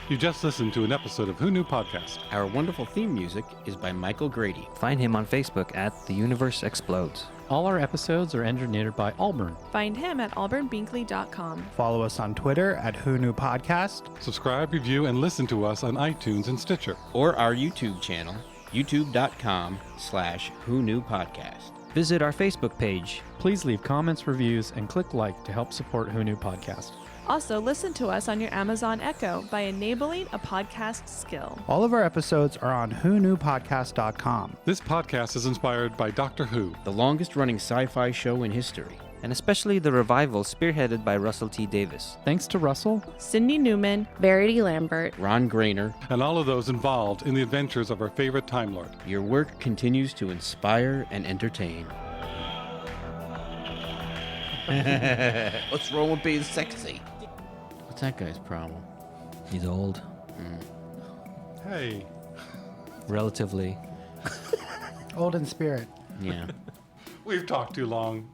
You just listened to an episode of Who Knew Podcast. Our wonderful theme music is by Michael Grady. Find him on Facebook at The Universe Explodes. All our episodes are engineered by Allburn. Find him at alburnbinkley.com. Follow us on Twitter at Who Knew Podcast. Subscribe, review, and listen to us on iTunes and Stitcher. Or our YouTube channel, youtube.com/Who Knew Podcast. Visit our Facebook page. Please leave comments, reviews, and click like to help support Who Knew Podcast. Also, listen to us on your Amazon Echo by enabling a podcast skill. All of our episodes are on whoknewpodcast.com. This podcast is inspired by Doctor Who. The longest running sci-fi show in history. And especially the revival spearheaded by Russell T. Davis. Thanks to Russell. Cindy Newman, Verity Lambert, Ron Grainer. And all of those involved in the adventures of our favorite Time Lord. Your work continues to inspire and entertain. What's wrong with being sexy? What's that guy's problem? He's old. Hey. Relatively. Old in spirit. Yeah. We've talked too long.